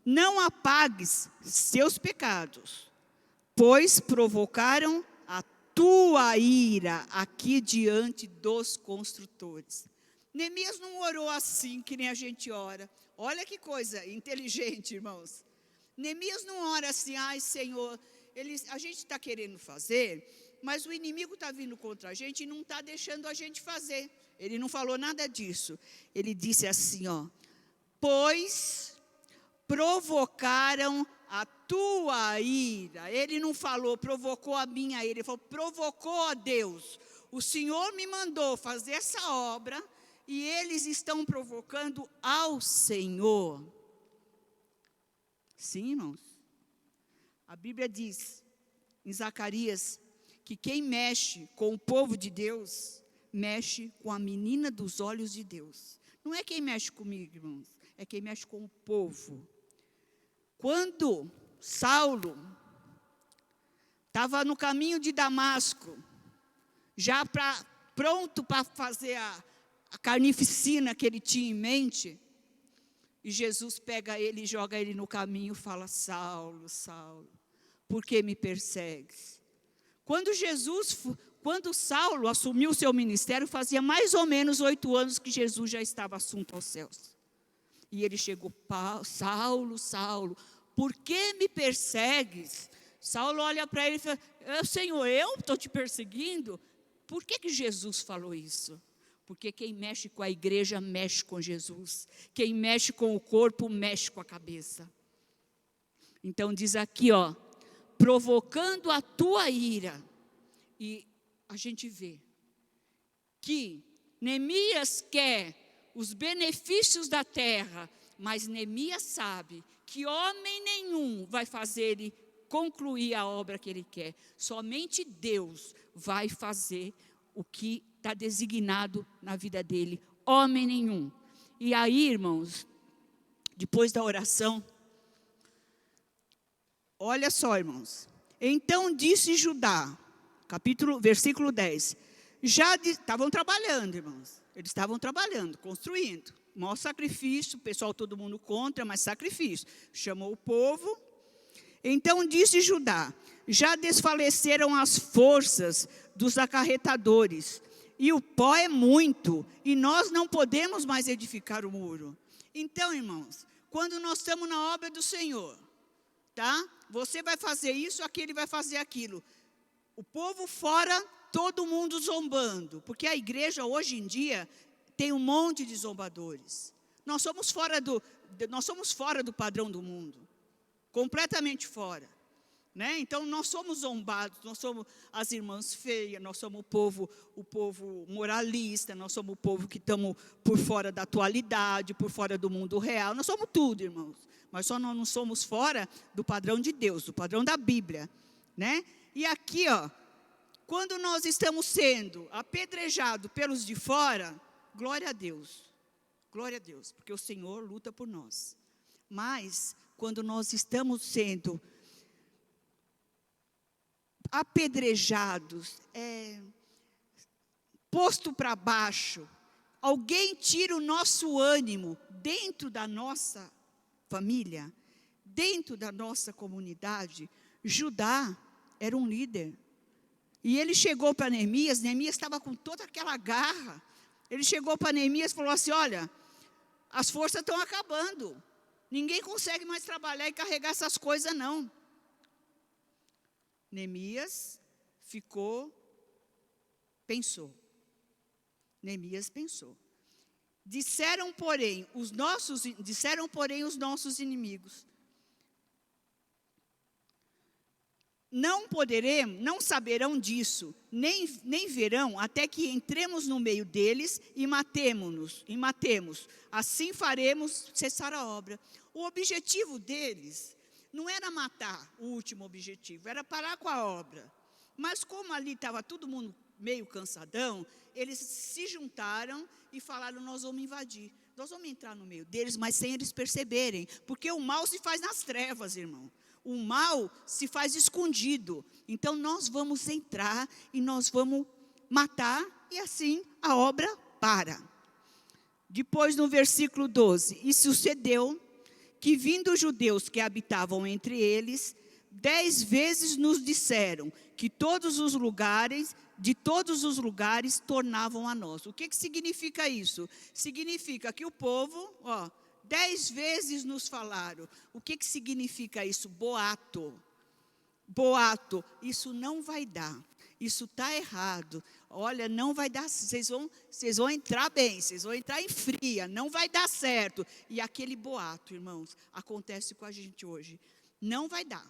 não apagues seus pecados, pois provocaram a tua ira aqui diante dos construtores. Neemias não orou assim que nem a gente ora. Olha que coisa inteligente, irmãos. Neemias não ora assim, ai Senhor, a gente está querendo fazer, mas o inimigo está vindo contra a gente e não está deixando a gente fazer. Ele não falou nada disso. Ele disse assim, pois provocaram a tua ira. Ele não falou, provocou a minha ira. Ele falou, provocou a Deus. O Senhor me mandou fazer essa obra e eles estão provocando ao Senhor. Sim, irmãos. A Bíblia diz, em Zacarias, que quem mexe com o povo de Deus, mexe com a menina dos olhos de Deus. Não é quem mexe comigo, irmãos, é quem mexe com o povo. Quando Saulo estava no caminho de Damasco, já pronto para fazer a carnificina que ele tinha em mente, e Jesus pega ele e joga ele no caminho e fala, Saulo, Saulo, por que me persegues? Quando Saulo assumiu o seu ministério, fazia mais ou menos 8 anos que Jesus já estava assunto aos céus. E ele chegou, Saulo, Saulo, por que me persegues? Saulo olha para ele e fala, Senhor, eu estou te perseguindo? Por que Jesus falou isso? Porque quem mexe com a igreja, mexe com Jesus. Quem mexe com o corpo, mexe com a cabeça. Então diz aqui, provocando a tua ira. E a gente vê que Neemias quer os benefícios da terra, mas Neemias sabe que homem nenhum vai fazer ele concluir a obra que ele quer. Somente Deus vai fazer o que está designado na vida dele. Homem nenhum. E aí, irmãos, depois da oração, olha só, irmãos. Então disse Judá, versículo 10. Estavam trabalhando, irmãos. Eles estavam trabalhando, construindo. Maior sacrifício, o pessoal todo mundo contra, mas sacrifício. Chamou o povo. Então disse Judá, já desfaleceram as forças dos acarretadores, e o pó é muito, e nós não podemos mais edificar o muro. Então, irmãos, quando nós estamos na obra do Senhor, tá? Você vai fazer isso, aquele vai fazer aquilo. O povo fora, todo mundo zombando, porque a igreja hoje em dia tem um monte de zombadores. Nós somos fora do padrão do mundo, completamente fora. Né? Então nós somos zombados, nós somos as irmãs feias, nós somos o povo moralista, nós somos o povo que estamos por fora da atualidade, por fora do mundo real, nós somos tudo, irmãos, mas só nós não somos fora do padrão de Deus, do padrão da Bíblia, né? E aqui, quando nós estamos sendo apedrejados pelos de fora, glória a Deus, porque o Senhor luta por nós. Mas quando nós estamos sendo apedrejados, posto para baixo, alguém tira o nosso ânimo dentro da nossa família, dentro da nossa comunidade. Judá era um líder, e ele chegou para Neemias estava com toda aquela garra, ele chegou para Neemias e falou assim, olha, as forças estão acabando, ninguém consegue mais trabalhar e carregar essas coisas não. Neemias pensou. Neemias pensou. Disseram, porém, os nossos inimigos, não saberão disso, nem verão, até que entremos no meio deles e matemos. Assim faremos cessar a obra. O objetivo deles não era matar, o último objetivo, era parar com a obra. Mas como ali estava todo mundo meio cansadão, eles se juntaram e falaram, nós vamos invadir. Nós vamos entrar no meio deles, mas sem eles perceberem. Porque o mal se faz nas trevas, irmão. O mal se faz escondido. Então nós vamos entrar e nós vamos matar, e assim a obra para. Depois no versículo 12, e sucedeu que vindo os judeus que habitavam entre eles, 10 vezes nos disseram que de todos os lugares tornavam a nós. O que significa isso? Significa que o povo, 10 vezes nos falaram. O que significa isso? Boato. Boato, isso não vai dar. Isso está errado. Olha, não vai dar, vocês vão entrar bem, vocês vão entrar em fria, não vai dar certo. E aquele boato, irmãos, acontece com a gente hoje. Não vai dar,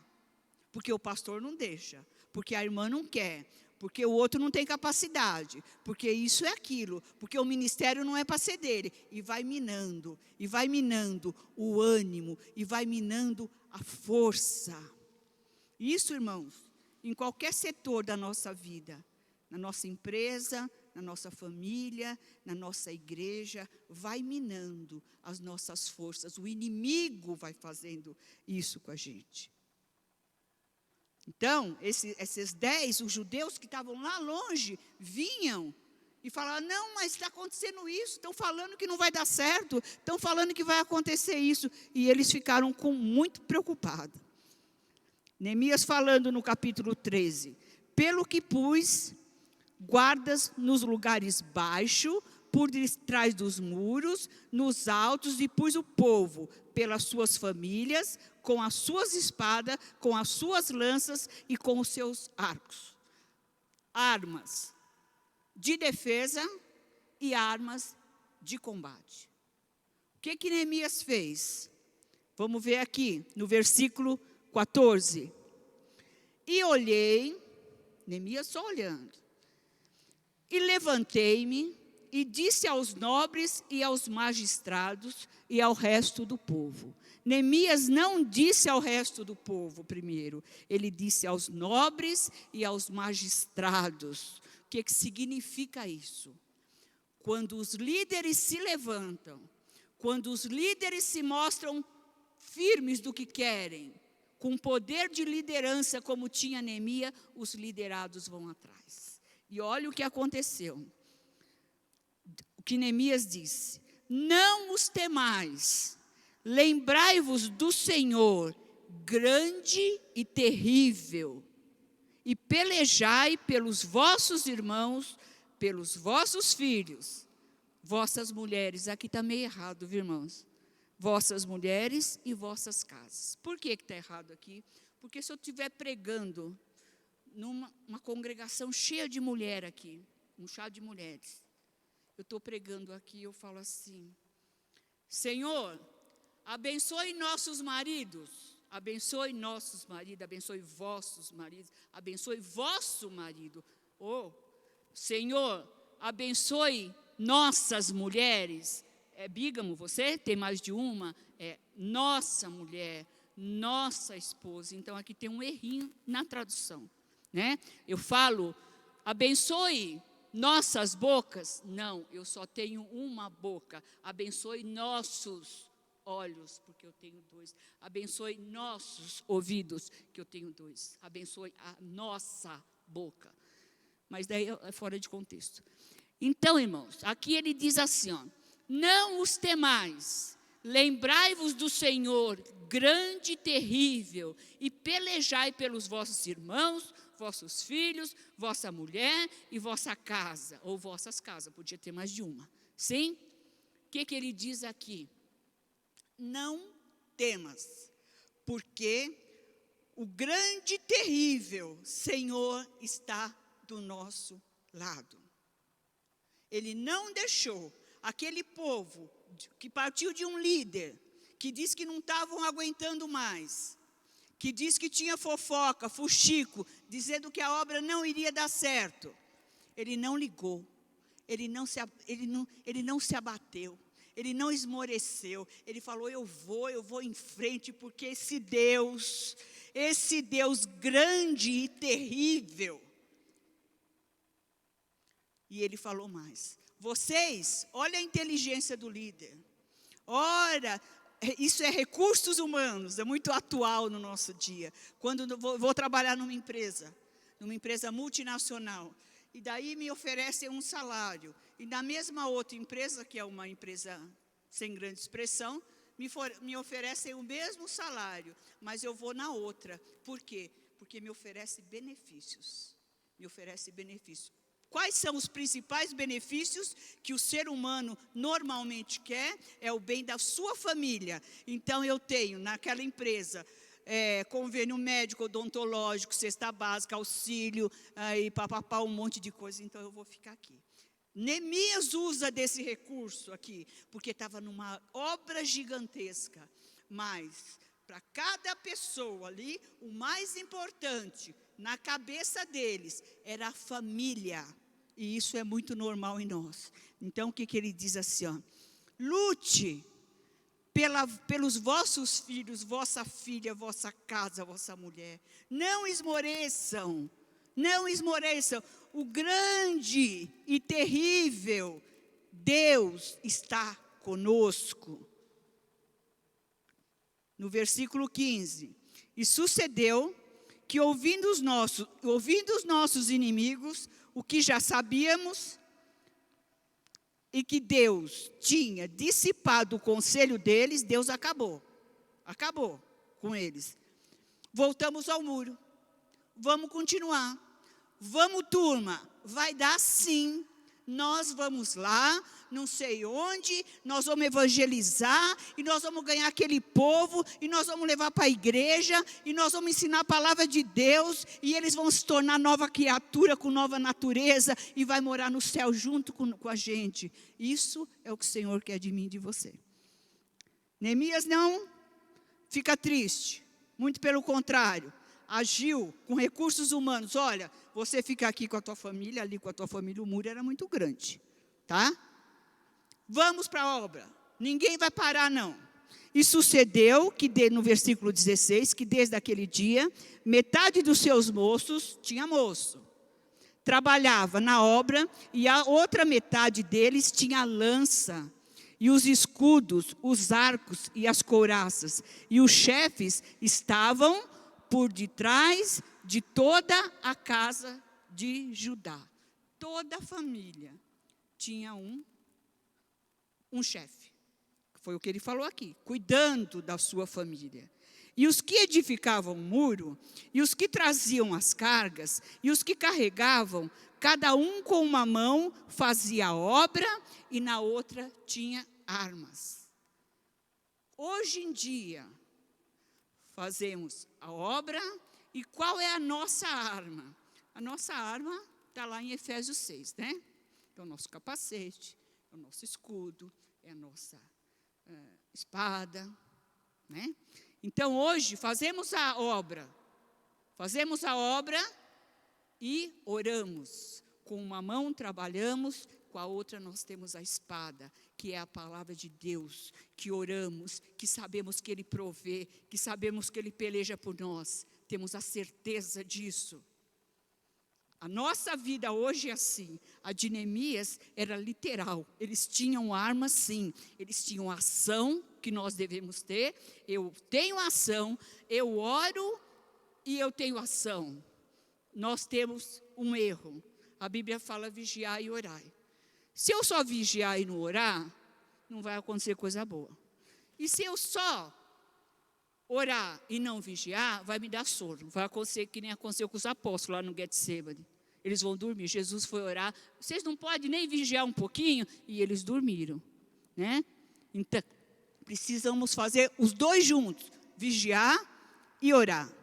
porque o pastor não deixa, porque a irmã não quer, porque o outro não tem capacidade, porque isso é aquilo, porque o ministério não é para ser dele. E vai minando o ânimo, e vai minando a força. Isso, irmãos, em qualquer setor da nossa vida, na nossa empresa, na nossa família, na nossa igreja, vai minando as nossas forças. O inimigo vai fazendo isso com a gente. Então, esses 10, os judeus que estavam lá longe, vinham e falavam: não, mas está acontecendo isso, estão falando que não vai dar certo, estão falando que vai acontecer isso. E eles ficaram muito preocupados. Neemias falando no capítulo 13, pelo que pus guardas nos lugares baixos, por detrás dos muros, nos altos, e pus o povo pelas suas famílias, com as suas espadas, com as suas lanças e com os seus arcos. Armas de defesa e armas de combate. O que Neemias fez? Vamos ver aqui no versículo 14. E olhei, Neemias só olhando, e levantei-me e disse aos nobres e aos magistrados e ao resto do povo. Neemias não disse ao resto do povo primeiro, ele disse aos nobres e aos magistrados. O que significa isso? Quando os líderes se levantam, quando os líderes se mostram firmes do que querem, com poder de liderança como tinha Neemias, os liderados vão atrás. E olha o que aconteceu. O que Neemias disse: não os temais, lembrai-vos do Senhor, grande e terrível, e pelejai pelos vossos irmãos, pelos vossos filhos, vossas mulheres. Aqui está meio errado, viu, irmãos? Vossas mulheres e vossas casas. Por que está errado aqui? Porque se eu estiver pregando numa congregação cheia de mulher aqui, um chá de mulheres, eu estou pregando aqui, eu falo assim: Senhor, abençoe nossos maridos, abençoe nossos maridos, abençoe vossos maridos, abençoe vosso marido. Senhor, abençoe nossas mulheres. É bígamo você? Tem mais de uma? É nossa mulher, nossa esposa. Então aqui tem um errinho na tradução, né? Eu falo, abençoe nossas bocas. Não, eu só tenho uma boca. Abençoe nossos olhos, porque eu tenho 2. Abençoe nossos ouvidos, que eu tenho 2. Abençoe a nossa boca. Mas daí é fora de contexto. Então, irmãos, aqui ele diz assim, não os temais, lembrai-vos do Senhor, grande e terrível, e pelejai pelos vossos irmãos, vossos filhos, vossa mulher e vossa casa, ou vossas casas, podia ter mais de uma. Sim? O que ele diz aqui? Não temas, porque o grande e terrível Senhor está do nosso lado. Ele não deixou aquele povo que partiu de um líder, que disse que não estavam aguentando mais, que disse que tinha fofoca, fuxico, dizendo que a obra não iria dar certo. Ele não ligou, ele não se abateu, ele não esmoreceu. Ele falou, eu vou em frente, porque esse Deus grande e terrível. E ele falou mais: vocês, olha a inteligência do líder. Ora, isso é recursos humanos, é muito atual no nosso dia. Quando eu vou trabalhar numa empresa multinacional, e daí me oferecem um salário, e na mesma outra empresa, que é uma empresa sem grande expressão, me oferecem o mesmo salário, mas eu vou na outra. Por quê? Porque me oferece benefícios. Quais são os principais benefícios que o ser humano normalmente quer? É o bem da sua família. Então, eu tenho naquela empresa convênio médico, odontológico, cesta básica, auxílio, e papapá, um monte de coisa. Então, eu vou ficar aqui. Neemias usa desse recurso aqui, porque estava numa obra gigantesca. Mas, para cada pessoa ali, o mais importante na cabeça deles era a família. E isso é muito normal em nós. Então, o que ele diz assim? Ó, lute pelos vossos filhos, vossa filha, vossa casa, vossa mulher. Não esmoreçam. O grande e terrível Deus está conosco. No versículo 15. E sucedeu que ouvindo os nossos inimigos, o que já sabíamos, e que Deus tinha dissipado o conselho deles, Deus acabou com eles. Voltamos ao muro, vamos continuar, vamos turma, vai dar sim, nós vamos lá, não sei onde, nós vamos evangelizar, e nós vamos ganhar aquele povo, e nós vamos levar para a igreja, e nós vamos ensinar a palavra de Deus, e eles vão se tornar nova criatura, com nova natureza, e vai morar no céu junto com a gente. Isso é o que o Senhor quer de mim e de você. Neemias não fica triste, muito pelo contrário, agiu com recursos humanos. Olha, você fica aqui com a tua família, ali com a tua família, o muro era muito grande, tá? Vamos para a obra, ninguém vai parar não. E sucedeu que, no versículo 16, que desde aquele dia, metade dos seus moços, tinha moço, trabalhava na obra, e a outra metade deles tinha a lança, e os escudos, os arcos e as couraças. E os chefes estavam por detrás de toda a casa de Judá. Toda a família tinha um chefe. Foi o que ele falou aqui, cuidando da sua família. E os que edificavam o muro, e os que traziam as cargas, e os que carregavam, cada um com uma mão fazia a obra, e na outra tinha armas. Hoje em dia, fazemos a obra, e qual é a nossa arma? A nossa arma está lá em Efésios 6, né? É o nosso capacete, é o nosso escudo, é a nossa espada, né? Então, hoje, fazemos a obra e oramos. Com uma mão trabalhamos, com a outra nós temos a espada, que é a palavra de Deus, que oramos, que sabemos que Ele provê, que sabemos que Ele peleja por nós, temos a certeza disso. A nossa vida hoje é assim. A de Neemias era literal. Eles tinham armas, sim. Eles tinham ação, que nós devemos ter. Eu tenho ação, eu oro e eu tenho ação. Nós temos um erro. A Bíblia fala vigiar e orar. Se eu só vigiar e não orar, não vai acontecer coisa boa. E se eu só orar e não vigiar, vai me dar sono. Vai acontecer que nem aconteceu com os apóstolos lá no Getsemane. Eles vão dormir. Jesus foi orar. Vocês não podem nem vigiar um pouquinho? E eles dormiram, né? Então, precisamos fazer os dois juntos. Vigiar e orar.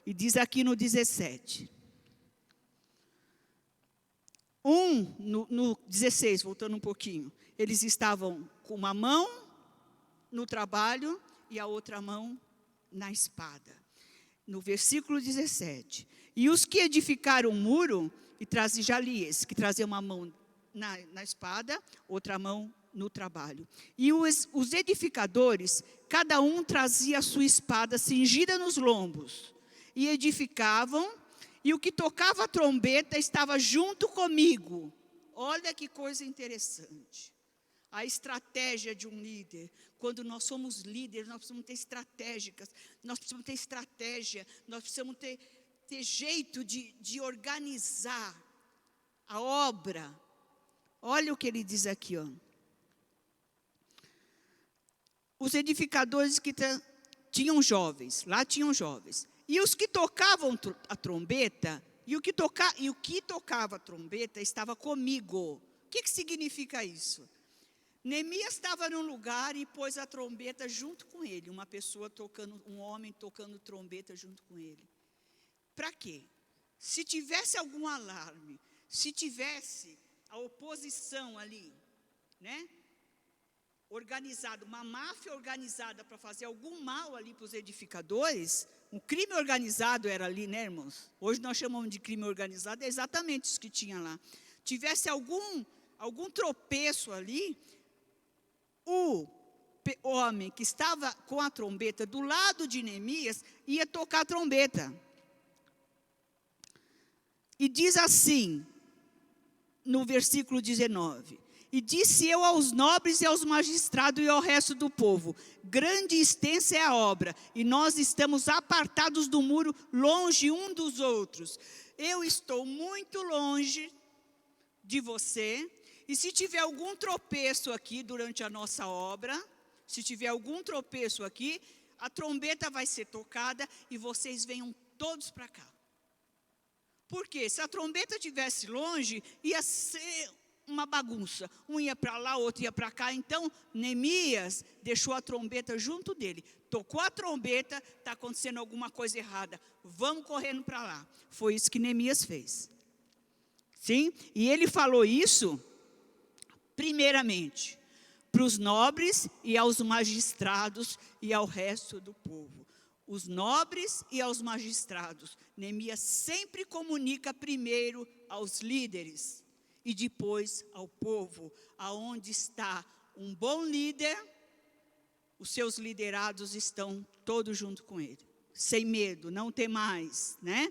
E diz aqui no 17. No 16, voltando um pouquinho. Eles estavam com uma mão no trabalho e a outra mão na espada. No versículo 17. E os que edificaram o muro, e trazem Jalias, que trazia uma mão na espada, outra mão no trabalho. E os edificadores, cada um trazia a sua espada cingida nos lombos, e edificavam, e o que tocava a trombeta estava junto comigo. Olha que coisa interessante. A estratégia de um líder. Quando nós somos líderes, nós precisamos ter estratégicas, nós precisamos ter estratégia, nós precisamos ter jeito de organizar a obra. Olha o que ele diz aqui, ó. Os edificadores que tinham jovens, lá tinham jovens. E os que tocavam a trombeta, e o que tocava a trombeta estava comigo. O que significa isso? Neemias estava num lugar e pôs a trombeta junto com ele. Um homem tocando trombeta junto com ele. Para quê? Se tivesse algum alarme, se tivesse a oposição ali, né? Organizado, uma máfia organizada para fazer algum mal ali para os edificadores, um crime organizado era ali, né, irmãos? Hoje nós chamamos de crime organizado, é exatamente isso que tinha lá. Tivesse algum tropeço ali, o homem que estava com a trombeta do lado de Neemias ia tocar a trombeta. E diz assim, no versículo 19: e disse eu aos nobres e aos magistrados e ao resto do povo: grande e extensa é a obra, e nós estamos apartados do muro, longe um dos outros. Eu estou muito longe de você, e se tiver algum tropeço aqui durante a nossa obra, se tiver algum tropeço aqui, a trombeta vai ser tocada e vocês venham todos para cá. Porque se a trombeta estivesse longe, ia ser uma bagunça. Um ia para lá, outro ia para cá. Então, Neemias deixou a trombeta junto dele. Tocou a trombeta, está acontecendo alguma coisa errada. Vamos correndo para lá. Foi isso que Neemias fez. Sim? E ele falou isso, primeiramente, para os nobres e aos magistrados e ao resto do povo. Os nobres e aos magistrados. Neemias sempre comunica primeiro aos líderes e depois ao povo. Aonde está um bom líder, os seus liderados estão todos junto com ele. Sem medo, não temais, né?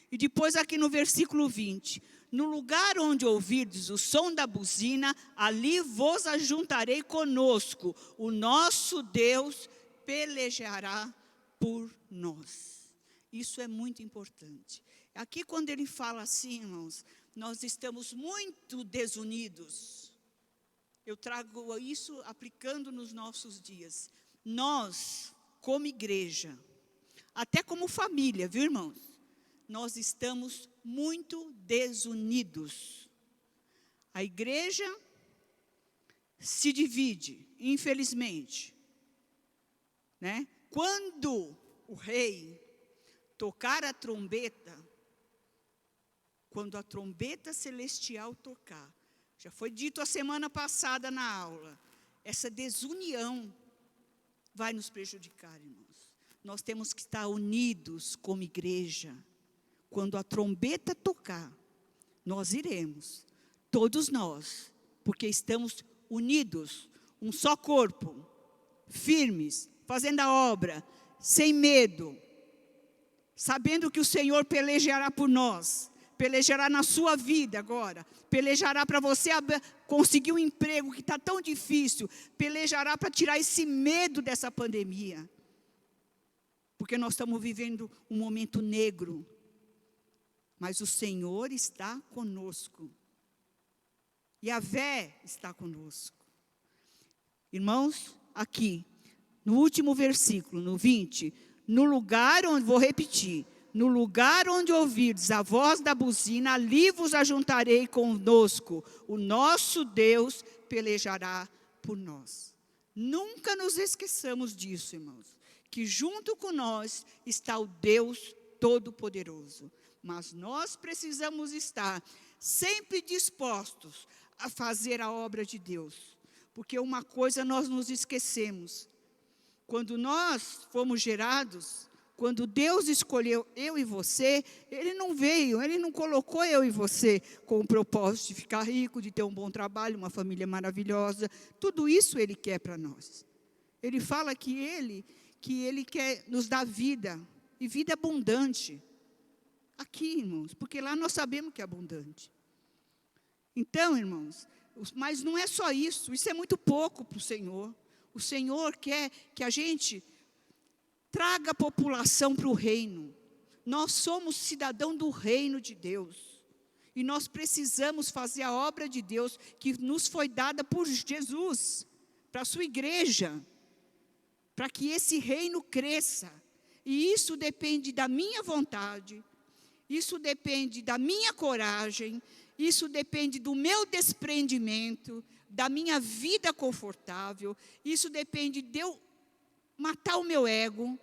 E depois aqui no versículo 20. No lugar onde ouvirdes o som da buzina, ali vos ajuntarei conosco. O nosso Deus pelejará por nós. Isso é muito importante. Aqui quando ele fala assim, irmãos, nós estamos muito desunidos. Eu trago isso aplicando nos nossos dias. Nós, como igreja, até como família, viu, irmãos? Nós estamos muito desunidos. A igreja se divide, infelizmente, né? Quando o rei tocar a trombeta, quando a trombeta celestial tocar, já foi dito a semana passada na aula, essa desunião vai nos prejudicar, irmãos. Nós temos que estar unidos como igreja. Quando a trombeta tocar, nós iremos, todos nós, porque estamos unidos, um só corpo, firmes, fazendo a obra, sem medo, sabendo que o Senhor pelejará por nós, pelejará na sua vida agora, pelejará para você conseguir um emprego que está tão difícil, pelejará para tirar esse medo dessa pandemia, porque nós estamos vivendo um momento negro, mas o Senhor está conosco, Yahvé está conosco. Irmãos, aqui, no último versículo, no 20, no lugar onde, vou repetir, no lugar onde ouvirdes a voz da buzina, ali vos ajuntarei conosco, o nosso Deus pelejará por nós. Nunca nos esqueçamos disso, irmãos, que junto com nós está o Deus Todo-Poderoso, mas nós precisamos estar sempre dispostos a fazer a obra de Deus, porque uma coisa nós nos esquecemos. Quando nós fomos gerados, quando Deus escolheu eu e você, Ele não colocou eu e você com o propósito de ficar rico, de ter um bom trabalho, uma família maravilhosa. Tudo isso Ele quer para nós. Ele fala que Ele quer nos dar vida, e vida abundante. Aqui, irmãos, porque lá nós sabemos que é abundante. Então, irmãos, Mas não é só isso é muito pouco para o Senhor. O Senhor quer que a gente traga a população para o reino. Nós somos cidadão do reino de Deus. E nós precisamos fazer a obra de Deus que nos foi dada por Jesus, para a sua igreja, para que esse reino cresça. E isso depende da minha vontade, isso depende da minha coragem, isso depende do meu desprendimento, da minha vida confortável, isso depende de eu matar o meu ego.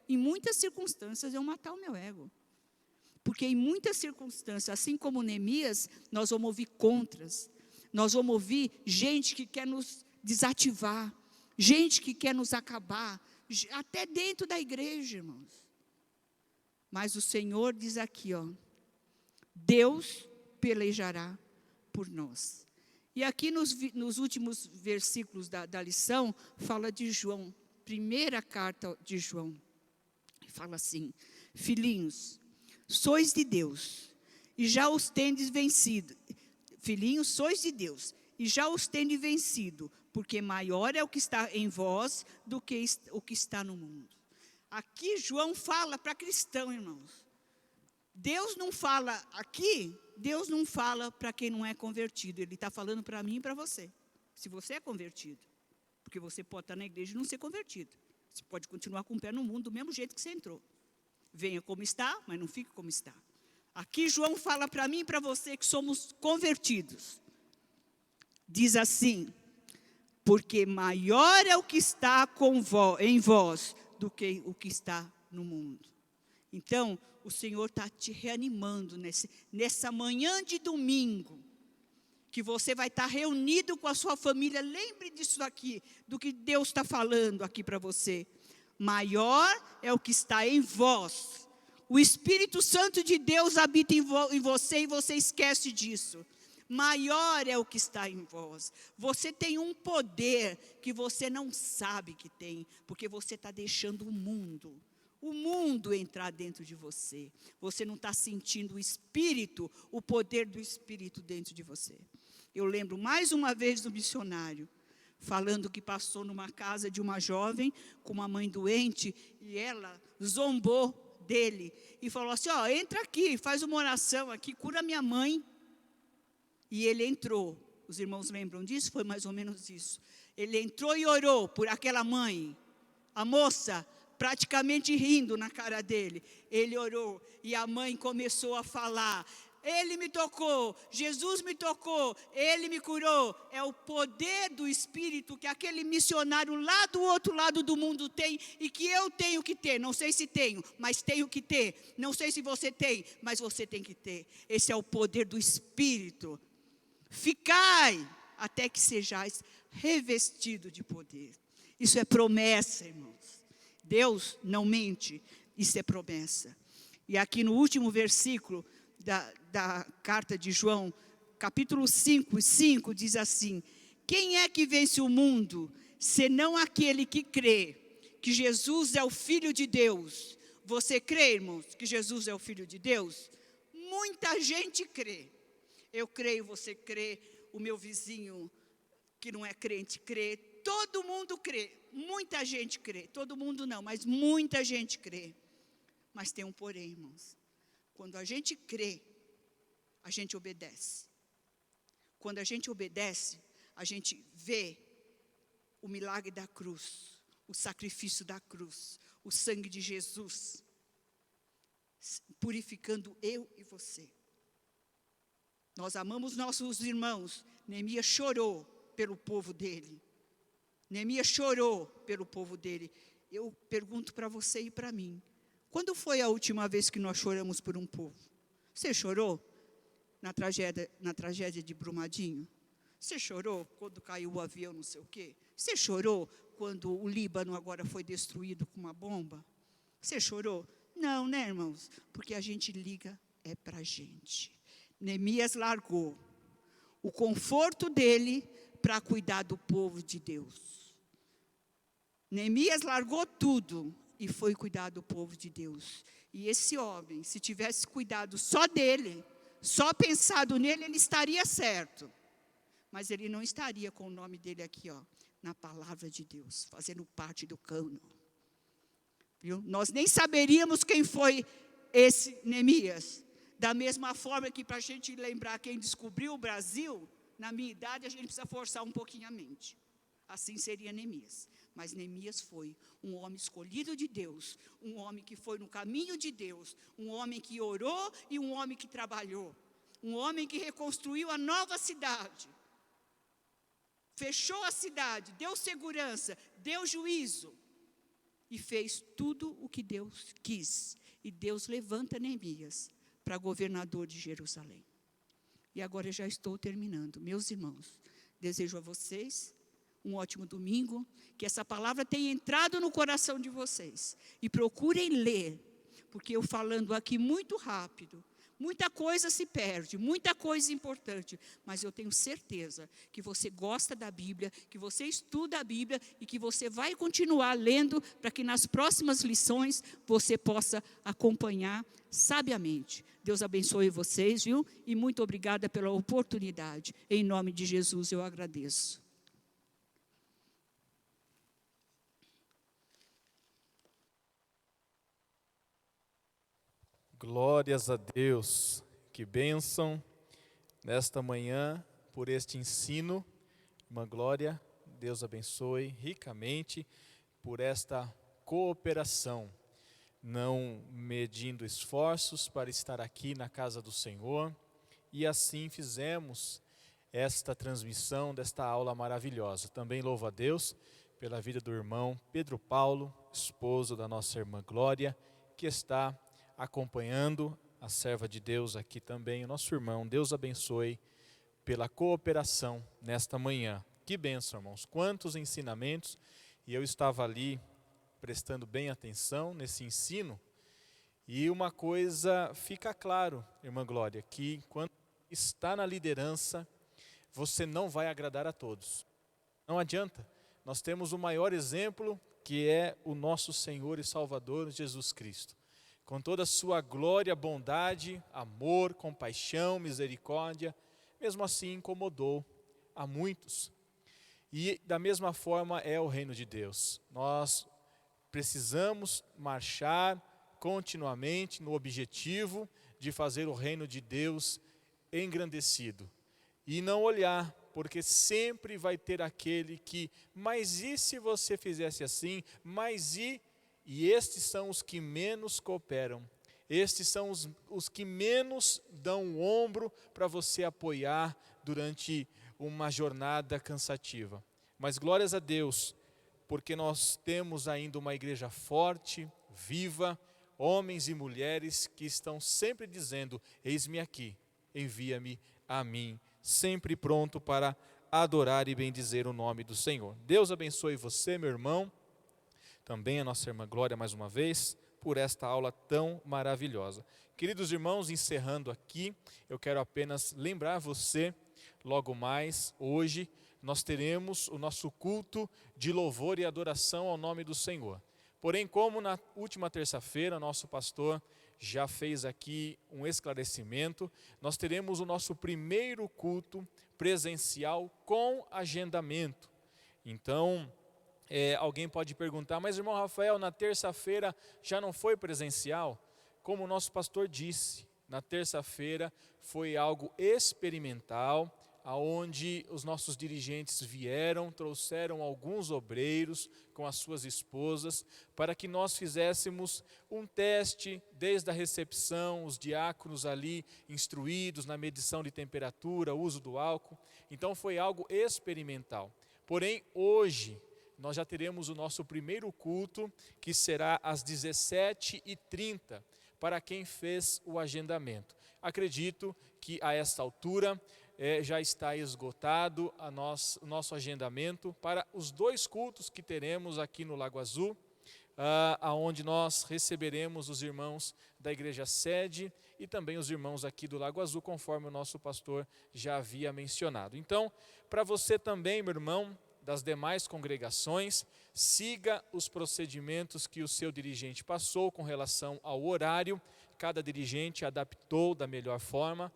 Em muitas circunstâncias, eu matar o meu ego. Porque em muitas circunstâncias, assim como Neemias, nós vamos ouvir contras. Nós vamos ouvir gente que quer nos desativar, gente que quer nos acabar, até dentro da igreja, irmãos. Mas o Senhor diz aqui, Deus pelejará por nós. E aqui nos últimos versículos da lição, fala de João, primeira carta de João. Fala assim: filhinhos, sois de Deus, e já os tendes vencido. Filhinhos, sois de Deus, e já os tendes vencido, porque maior é o que está em vós do que o que está no mundo. Aqui João fala para cristão, irmãos. Deus não fala aqui, Deus não fala para quem não é convertido. Ele está falando para mim e para você. Se você é convertido. Porque você pode estar na igreja e não ser convertido. Você pode continuar com o pé no mundo do mesmo jeito que você entrou. Venha como está, mas não fique como está. Aqui João fala para mim e para você que somos convertidos. Diz assim: porque maior é o que está em vós do que o que está no mundo. Então, o Senhor está te reanimando nessa manhã de domingo, que você vai estar reunido com a sua família. Lembre disso aqui, do que Deus está falando aqui para você. Maior é o que está em vós. O Espírito Santo de Deus habita em você e você esquece disso. Maior é o que está em vós. Você tem um poder que você não sabe que tem, porque você está deixando o mundo entrar dentro de você. Você não está sentindo o poder do Espírito dentro de você. Eu lembro mais uma vez do missionário, falando que passou numa casa de uma jovem com uma mãe doente, e ela zombou dele, e falou assim: entra aqui, faz uma oração aqui, cura minha mãe. E ele entrou. Os irmãos lembram disso? Foi mais ou menos isso. Ele entrou e orou por aquela mãe. A moça praticamente rindo na cara dele. Ele orou e a mãe começou a falar: ele me tocou, Jesus me tocou, ele me curou. É o poder do Espírito que aquele missionário lá do outro lado do mundo tem e que eu tenho que ter. Não sei se tenho, mas tenho que ter. Não sei se você tem, mas você tem que ter. Esse é o poder do Espírito. Ficai até que sejais revestido de poder. Isso é promessa, irmãos. Deus não mente, isso é promessa. E aqui no último versículo da carta de João, capítulo 5, diz assim: quem é que vence o mundo, senão aquele que crê que Jesus é o Filho de Deus? Você crê, irmãos, que Jesus é o Filho de Deus? Muita gente crê. Eu creio, você crê, o meu vizinho que não é crente crê, todo mundo crê, muita gente crê, todo mundo não, mas muita gente crê. Mas tem um porém, irmãos. Quando a gente crê, a gente obedece. Quando a gente obedece, a gente vê o milagre da cruz, o sacrifício da cruz, o sangue de Jesus, purificando eu e você. Nós amamos nossos irmãos. Neemias chorou pelo povo dele. Neemias chorou pelo povo dele. Eu pergunto para você e para mim: quando foi a última vez que nós choramos por um povo? Você chorou na tragédia de Brumadinho? Você chorou quando caiu o avião, não sei o quê? Você chorou quando o Líbano agora foi destruído com uma bomba? Você chorou? Não, né, irmãos? Porque a gente liga para a gente. Neemias largou o conforto dele para cuidar do povo de Deus. Neemias largou tudo e foi cuidar do povo de Deus. E esse homem, se tivesse cuidado só dele, só pensado nele, ele estaria certo. mas ele não estaria com o nome dele aqui, ó, na palavra de Deus, fazendo parte do cânon. Viu? Nós nem saberíamos quem foi esse Neemias. Da mesma forma que, para a gente lembrar quem descobriu o Brasil, na minha idade, a gente precisa forçar um pouquinho a mente. Assim seria Neemias. Mas Neemias foi um homem escolhido de Deus, um homem que foi no caminho de Deus, um homem que orou e um homem que trabalhou, um homem que reconstruiu a nova cidade, fechou a cidade, deu segurança, deu juízo e fez tudo o que Deus quis. E Deus levanta Neemias para governador de Jerusalém. E agora eu já estou terminando. Meus irmãos, desejo a vocês um ótimo domingo, que essa palavra tenha entrado no coração de vocês. E procurem ler, porque eu falando aqui muito rápido, muita coisa se perde, muita coisa importante, mas eu tenho certeza que você gosta da Bíblia, que você estuda a Bíblia e que você vai continuar lendo para que nas próximas lições você possa acompanhar sabiamente. Deus abençoe vocês, viu? E muito obrigada pela oportunidade. Em nome de Jesus eu agradeço. Glórias a Deus, que bênção nesta manhã por este ensino. Irmã Glória, Deus abençoe ricamente por esta cooperação, não medindo esforços para estar aqui na casa do Senhor. E assim fizemos esta transmissão desta aula maravilhosa. Também louvo a Deus pela vida do irmão Pedro Paulo, esposo da nossa irmã Glória, que está acompanhando a serva de Deus aqui também, o nosso irmão. Deus abençoe pela cooperação nesta manhã. Que bênção, irmãos, quantos ensinamentos, e eu estava ali prestando bem atenção nesse ensino, e uma coisa fica claro, irmã Glória, que quando está na liderança, você não vai agradar a todos. Não adianta, nós temos o maior exemplo, que é o nosso Senhor e Salvador Jesus Cristo. Com toda a sua glória, bondade, amor, compaixão, misericórdia, mesmo assim incomodou a muitos. E da mesma forma é o reino de Deus. Nós precisamos marchar continuamente no objetivo de fazer o reino de Deus engrandecido. E não olhar, porque sempre vai ter aquele que, mas e se você fizesse assim, mas e estes são os que menos cooperam, estes são os que menos dão o ombro para você apoiar durante uma jornada cansativa. Mas glórias a Deus, porque nós temos ainda uma igreja forte, viva, homens e mulheres que estão sempre dizendo, eis-me aqui, envia-me a mim, sempre pronto para adorar e bendizer o nome do Senhor. Deus abençoe você, meu irmão, também a nossa irmã Glória mais uma vez, por esta aula tão maravilhosa. Queridos irmãos, encerrando aqui, eu quero apenas lembrar você, logo mais, hoje, nós teremos o nosso culto de louvor e adoração ao nome do Senhor. Porém, como na última terça-feira, nosso pastor já fez aqui um esclarecimento, nós teremos o nosso primeiro culto presencial com agendamento. Então, alguém pode perguntar, mas irmão Rafael, na terça-feira já não foi presencial? Como o nosso pastor disse, na terça-feira foi algo experimental, aonde os nossos dirigentes vieram, trouxeram alguns obreiros com as suas esposas, para que nós fizéssemos um teste, desde a recepção, os diáconos ali instruídos na medição de temperatura, uso do álcool. Então foi algo experimental. Porém, hoje, nós já teremos o nosso primeiro culto, que será às 17h30, para quem fez o agendamento. Acredito que a esta altura já está esgotado o nosso agendamento para os 2 cultos que teremos aqui no Lago Azul, onde nós receberemos os irmãos da igreja sede e também os irmãos aqui do Lago Azul, conforme o nosso pastor já havia mencionado. Então, para você também, meu irmão, das demais congregações, siga os procedimentos que o seu dirigente passou com relação ao horário. Cada dirigente adaptou da melhor forma.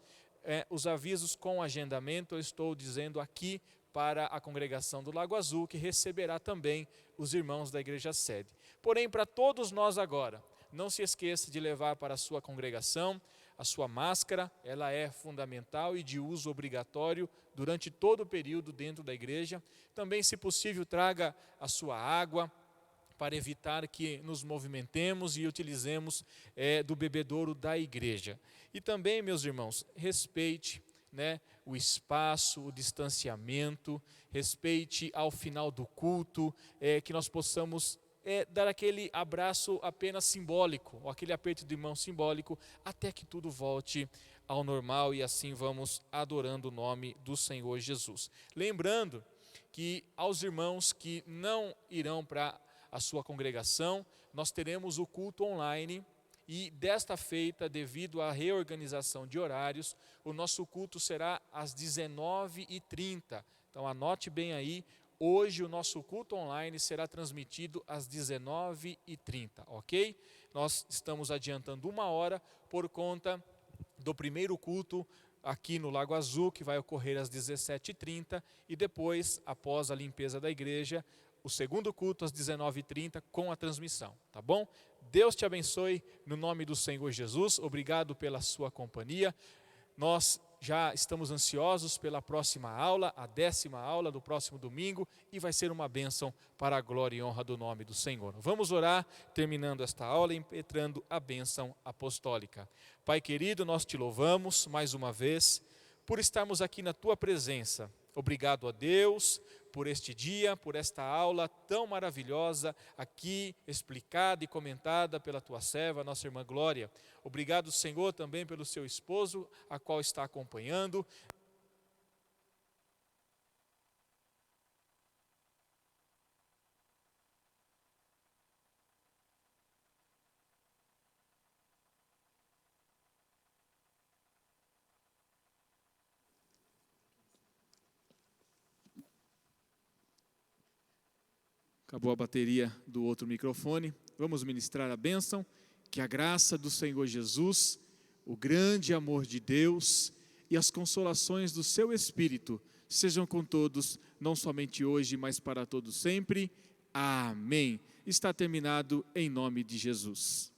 os avisos com agendamento eu estou dizendo aqui para a congregação do Lago Azul, que receberá também os irmãos da igreja sede. Porém, para todos nós agora, não se esqueça de levar para a sua congregação a sua máscara. Ela é fundamental e de uso obrigatório durante todo o período dentro da igreja. Também, se possível, traga a sua água, para evitar que nos movimentemos e utilizemos do bebedouro da igreja. E também, meus irmãos, respeite, o espaço, o distanciamento, respeite ao final do culto, que nós possamos dar aquele abraço apenas simbólico, ou aquele aperto de mão simbólico, até que tudo volte ao normal, e assim vamos adorando o nome do Senhor Jesus. Lembrando que aos irmãos que não irão para a sua congregação, nós teremos o culto online, e desta feita, devido à reorganização de horários, o nosso culto será às 19h30. Então anote bem aí, hoje o nosso culto online será transmitido às 19h30, ok? Nós estamos adiantando 1 hora por conta do primeiro culto aqui no Lago Azul, que vai ocorrer às 17h30, e depois, após a limpeza da igreja, o segundo culto às 19h30 com a transmissão, tá bom? Deus te abençoe no nome do Senhor Jesus, obrigado pela sua companhia. Nós já estamos ansiosos pela próxima aula, a 10ª aula do próximo domingo, e vai ser uma bênção para a glória e honra do nome do Senhor. Vamos orar, terminando esta aula, impetrando a bênção apostólica. Pai querido, nós te louvamos mais uma vez por estarmos aqui na tua presença. Obrigado a Deus por este dia, por esta aula tão maravilhosa aqui, explicada e comentada pela tua serva, nossa irmã Glória. Obrigado, Senhor, também pelo seu esposo, a qual está acompanhando. Acabou a bateria do outro microfone. Vamos ministrar a bênção. Que a graça do Senhor Jesus, o grande amor de Deus e as consolações do seu Espírito sejam com todos, não somente hoje, mas para todos sempre. Amém. Está terminado em nome de Jesus.